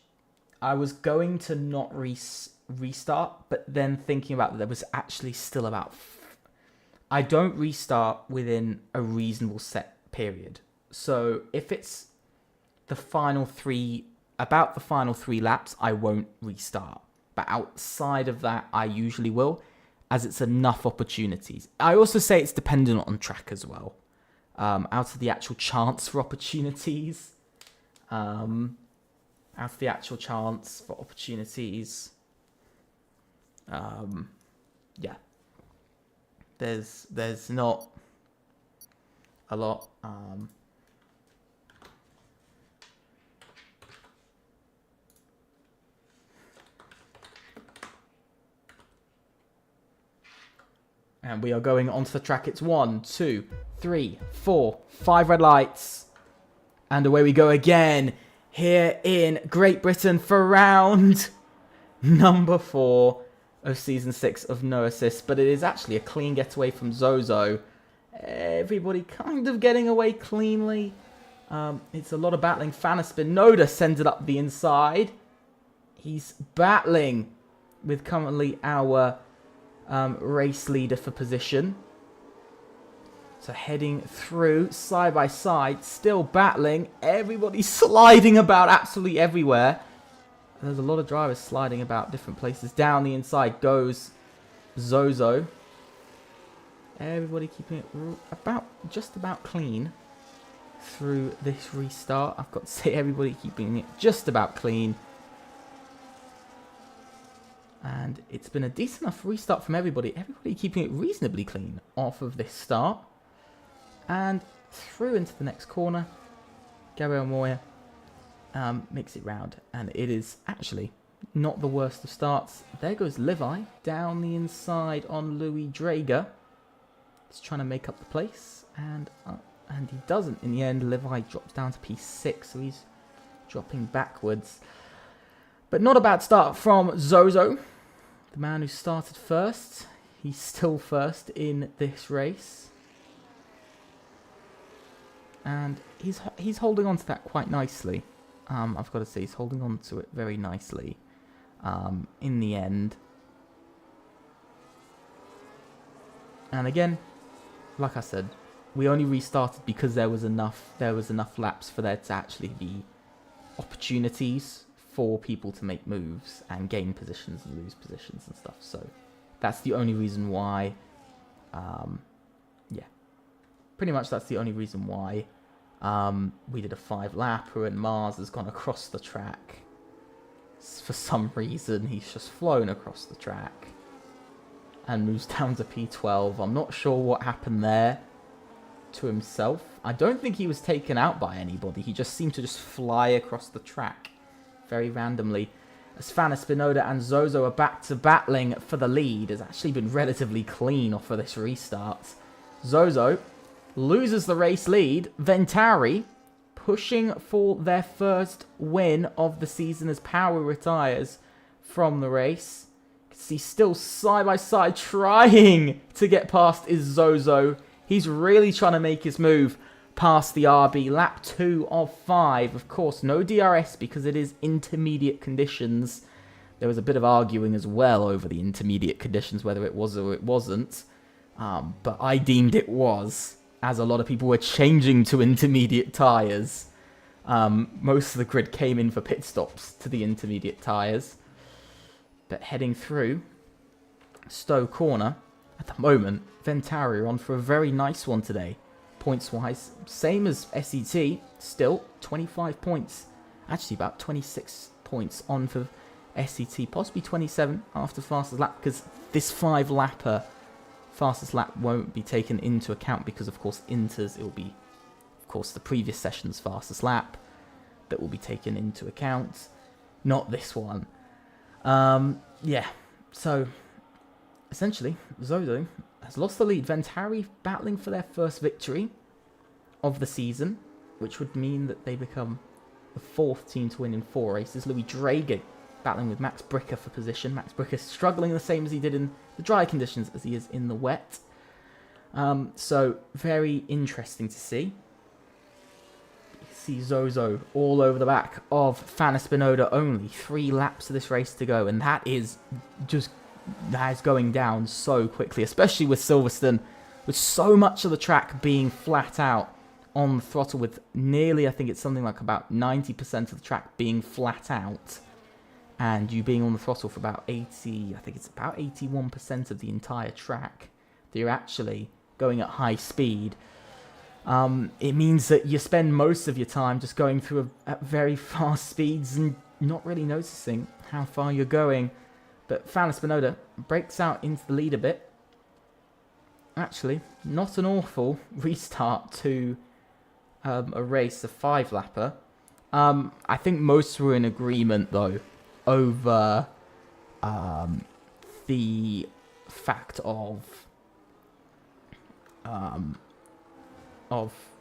I was going to not restart, but then thinking about that, there was actually still about... I don't restart within a reasonable set period. So if it's the final three laps, I won't restart. But outside of that, I usually will, as it's enough opportunities. I also say it's dependent on track as well. Out of the actual chance for opportunities. Yeah. There's not a lot. And we are going onto the track. It's 1, 2, 3, 4, 5 red lights. And away we go again. Here in Great Britain for round number 4 of Season 6 of No Assist. But it is actually a clean getaway from Zozo. Everybody kind of getting away cleanly. It's a lot of battling. Fana Spinoda sends it up the inside. He's battling with currently our... race leader for position. So heading through side by side, still battling. Everybody sliding about absolutely everywhere. And there's a lot of drivers sliding about different places. Down the inside goes Zozo. Everybody keeping it just about clean through this restart. I've got to say, everybody keeping it just about clean. And it's been a decent enough restart from everybody. Everybody keeping it reasonably clean off of this start. And through into the next corner. Gabriel Moya makes it round. And it is actually not the worst of starts. There goes Levi down the inside on Louis Drager. He's trying to make up the place. And he doesn't in the end. Levi drops down to P6. So he's dropping backwards. But not a bad start from Zozo. The man who started first. He's still first in this race. And he's holding on to that quite nicely. I've got to say, he's holding on to it very nicely. In the end. And again, like I said, we only restarted because there was enough laps for there to actually be opportunities for people to make moves and gain positions and lose positions and stuff. So that's the only reason why. Yeah, pretty much that's the only reason why we did a 5-lapper and Mars has gone across the track. For some reason, he's just flown across the track and moves down to P12. I'm not sure what happened there. to himself. I don't think he was taken out by anybody. He just seemed to just fly across the track very randomly. As Fana Spinoda and Zozo are back to battling for the lead. Has actually been relatively clean off of this restart. Zozo loses the race lead. Ventari pushing for their first win of the season as Power retires from the race. You can see still side by side trying to get past is Zozo. He's really trying to make his move past the RB. Lap 2 of 5. Of course, no DRS because it is intermediate conditions. There was a bit of arguing as well over the intermediate conditions, whether it was or it wasn't. But I deemed it was, as a lot of people were changing to intermediate tyres. Most of the grid came in for pit stops to the intermediate tyres. But heading through Stowe Corner, at the moment, Ventari are on for a very nice one today. Points-wise, same as SET, still 25 points. Actually, about 26 points on for SET, possibly 27 after fastest lap, because this 5-lapper fastest lap won't be taken into account because, of course, Inters, it will be, of course, the previous session's fastest lap that will be taken into account, not this one. Yeah, so essentially, Zozo has lost the lead. Ventari battling for their first victory of the season, which would mean that they become the 4th team to win in 4 races. Louis Drager battling with Max Bricker for position. Max Bricker struggling the same as he did in the dry conditions as he is in the wet. So very interesting to see. You can see Zozo all over the back of Fana Spinoda. Only 3 laps of this race to go, and that is going down so quickly, especially with Silverstone, with so much of the track being flat out on the throttle, with nearly, I think it's something like about 90% of the track being flat out, and you being on the throttle for about 80, I think it's about 81% of the entire track that you're actually going at high speed. It means that you spend most of your time just going through at very fast speeds and not really noticing how far you're going. But Fana Spinoda breaks out into the lead a bit. Actually, not an awful restart to a race, a 5-lapper. I think most were in agreement, though, over the fact of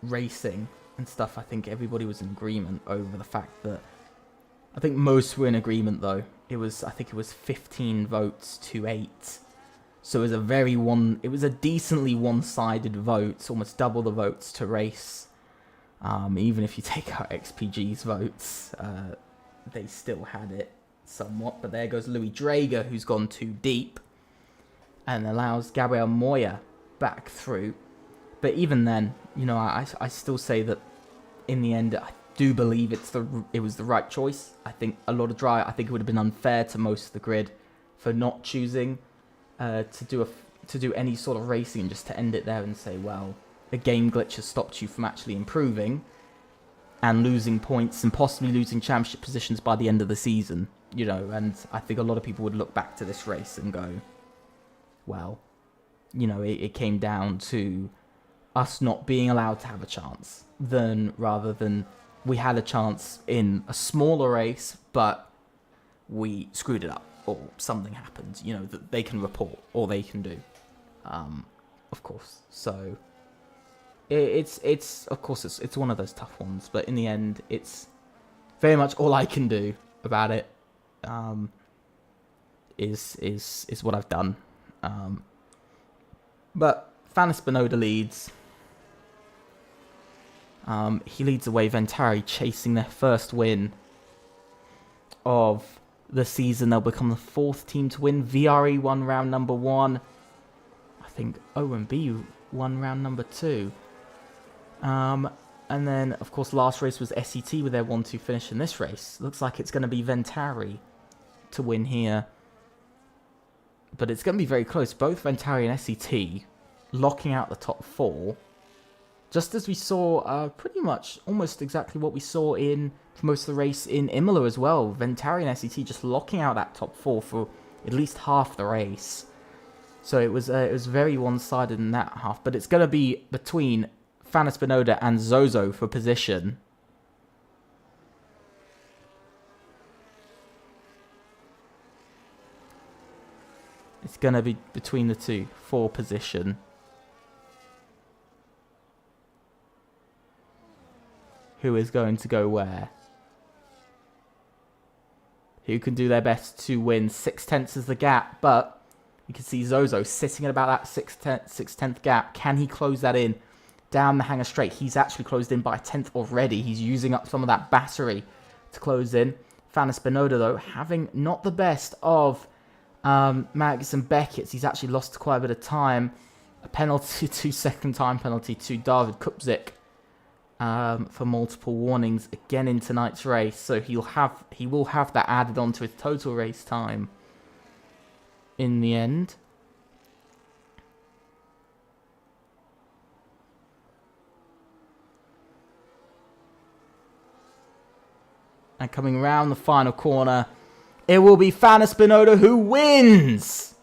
racing and stuff. I think everybody was in agreement over the fact that... I think most were in agreement, though. I think it was 15 votes to 8. So it was it was a decently one-sided vote, almost double the votes to race. Even if you take out XPG's votes, they still had it somewhat. But there goes Louis Drager, who's gone too deep, and allows Gabriel Moya back through. But even then, you know, I still say that in the end, I do believe it was the right choice. I think a lot of I think it would have been unfair to most of the grid for not choosing to do any sort of racing, and just to end it there and say, well, a game glitch has stopped you from actually improving and losing points and possibly losing championship positions by the end of the season, you know. And I think a lot of people would look back to this race and go, well, you know, it came down to us not being allowed to have a chance, rather than we had a chance in a smaller race, but we screwed it up, or something happened, you know, that they can report, or they can do, of course. So it's of course it's one of those tough ones, but in the end, it's very much all I can do about it. Is what I've done. But Fana Spinoda leads. He leads away. Ventari chasing their first win of the season. They'll become the 4th team to win. VRE won round number 1. I think OMB won round number 2. And then, of course, last race was SET with their 1-2 finish in this race. Looks like it's going to be Ventari to win here. But it's going to be very close. Both Ventari and SET locking out the top 4. Just as we saw pretty much almost exactly what we saw for most of the race in Imola as well. Ventari and SET just locking out that top 4 for at least half the race. So it was very one-sided in that half. But it's going to be between Fana Spinoda and Zozo for position. It's going to be between the two for position. Who is going to go where? Who can do their best to win? 6/10 is the gap, but you can see Zozo sitting at about that 6/10 gap. Can he close that in down the hangar straight? He's actually closed in by 1/10 already. He's using up some of that battery to close in. Fana Spinoda, though, having not the best of Max and Beckett's. He's actually lost quite a bit of time. A penalty, 2-second time penalty to David Kupzik for multiple warnings again in tonight's race. So he will have that added onto his total race time in the end. And coming around the final corner, it will be Fana Spinoda who wins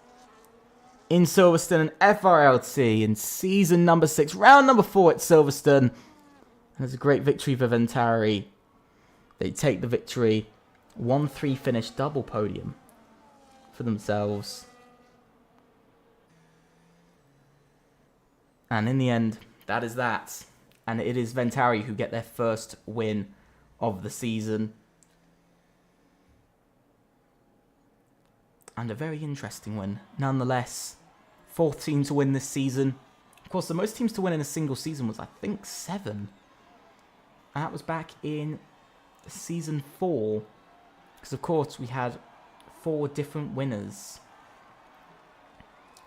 in Silverstone and FRLT in season number 6, round number 4 at Silverstone. And it's a great victory for Ventari. They take the victory. 1-3 finish, double podium for themselves. And in the end, that is that. And it is Ventari who get their first win of the season. And a very interesting win, nonetheless. 4th team to win this season. Of course, the most teams to win in a single season was, I think, 7. And that was back in season 4. Because, of course, we had 4 different winners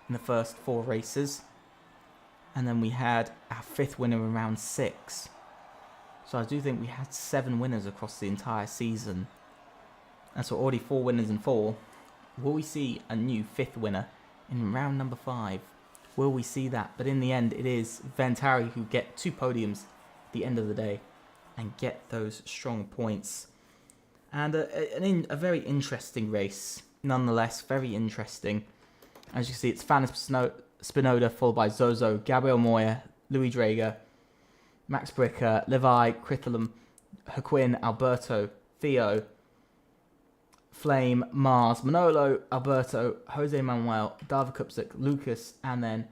in the first 4 races. And then we had our 5th winner in round 6. So I do think we had 7 winners across the entire season. And so already 4 winners in 4. Will we see a new 5th winner in round number 5? Will we see that? But in the end, it is Ventari who get 2 podiums at the end of the day and get those strong points. And a very interesting race, nonetheless, very interesting. As you can see, it's Fana Spinoda followed by Zozo, Gabriel Moya, Louis Drager, Max Bricker, Levi, Critholum, Haquin, Alberto, Theo, Flame, Mars, Manolo, Alberto, Jose Manuel, David Kupzik, Lucas, and then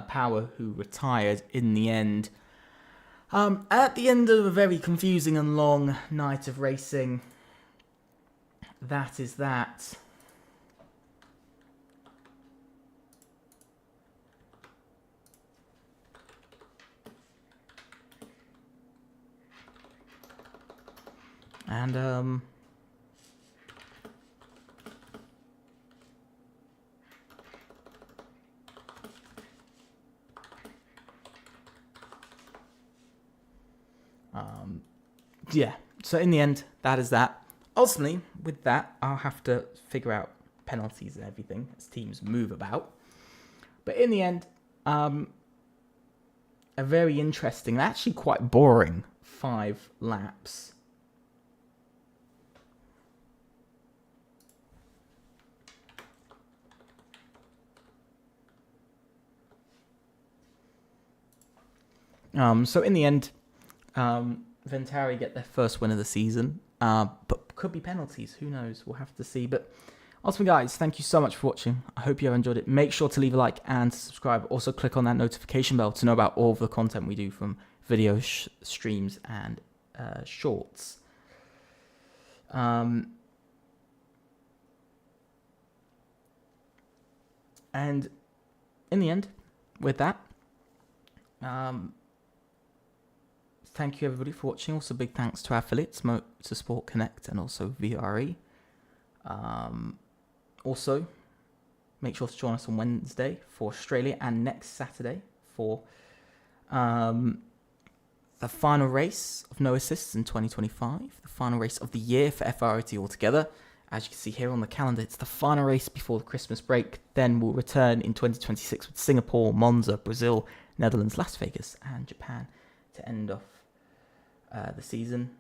Power, who retired in the end. At the end of a very confusing and long night of racing, that is that. And yeah, so in the end, that is that. Ultimately, with that, I'll have to figure out penalties and everything as teams move about. But in the end, a very interesting, actually quite boring 5 laps. So in the end, Ventari get their first win of the season, but could be penalties. Who knows? We'll have to see. But ultimately, guys, thank you so much for watching. I hope you have enjoyed it. Make sure to leave a like and subscribe. Also, click on that notification bell to know about all of the content we do from video streams and shorts. And in the end, with that, thank you everybody for watching. Also, big thanks to our affiliates, Motorsport Connect and also VRE. Also, make sure to join us on Wednesday for Australia and next Saturday for the final race of No Assists in 2025. The final race of the year for FRLT altogether. As you can see here on the calendar, it's the final race before the Christmas break. Then we'll return in 2026 with Singapore, Monza, Brazil, Netherlands, Las Vegas, and Japan to end off the season.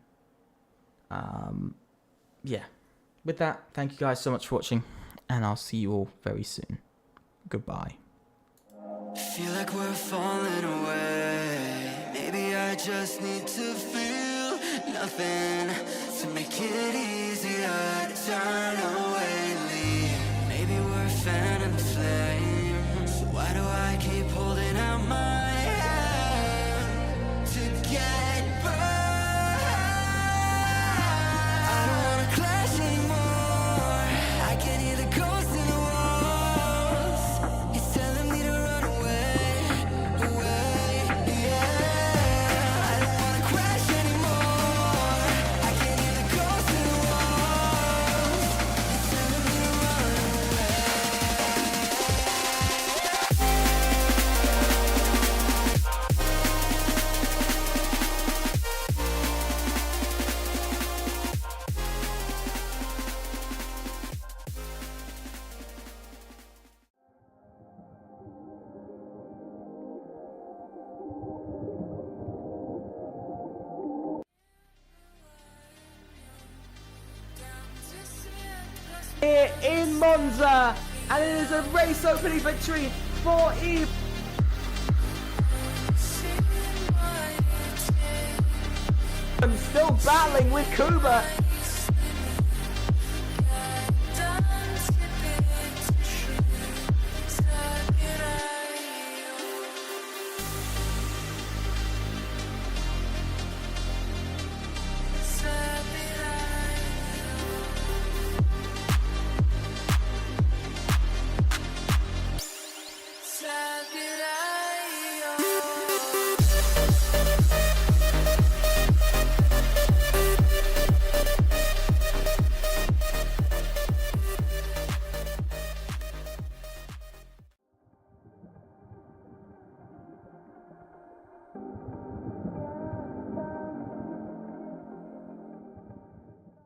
Yeah. With that, thank you guys so much for watching, and I'll see you all very soon. Goodbye. Feel like we're falling away. Maybe I just need to feel nothing to make it easier to turn away and leave. Maybe we're fan and flame, so why do I keep holding out my hand to get burned? I don't wanna clash anymore. I can't hear the ghosts in the walls. It's telling me to run away, away, yeah. I don't wanna crash anymore. I can't hear the ghosts in the walls. It's telling me to run away. Here in Monza, and it is a race opening victory for Eve. I'm still battling with Kuba.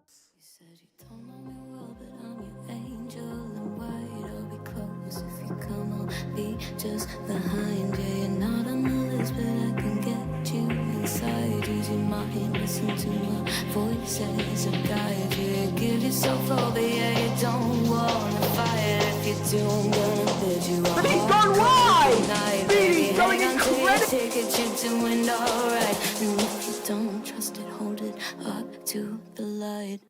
You said you don't know me well, but I'm your angel in white. I'll be close if you come. I'll be just behind you. You're not on the list, but I can get you inside. Use your mind, listen to my voices and guide you. Give yourself over, yeah, you don't wanna fight. If you do, I'm gonna bid you all. But he's gone wide! He's going incredible! Ticket, you're doing alright. And if you don't trust it, hold it up to the light.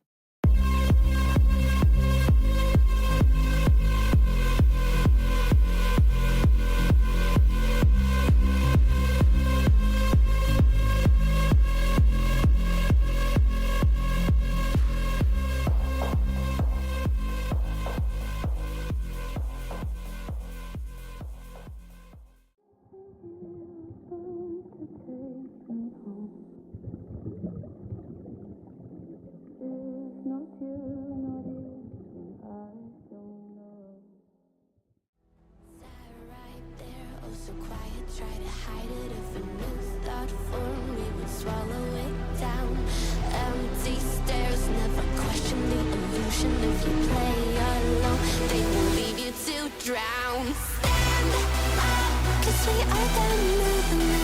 So quiet, try to hide it. If a new thought formed, we would swallow it down. Empty stares, never question the illusion. If you play alone, they will leave you to drown. Stand up, 'cause we are the movement.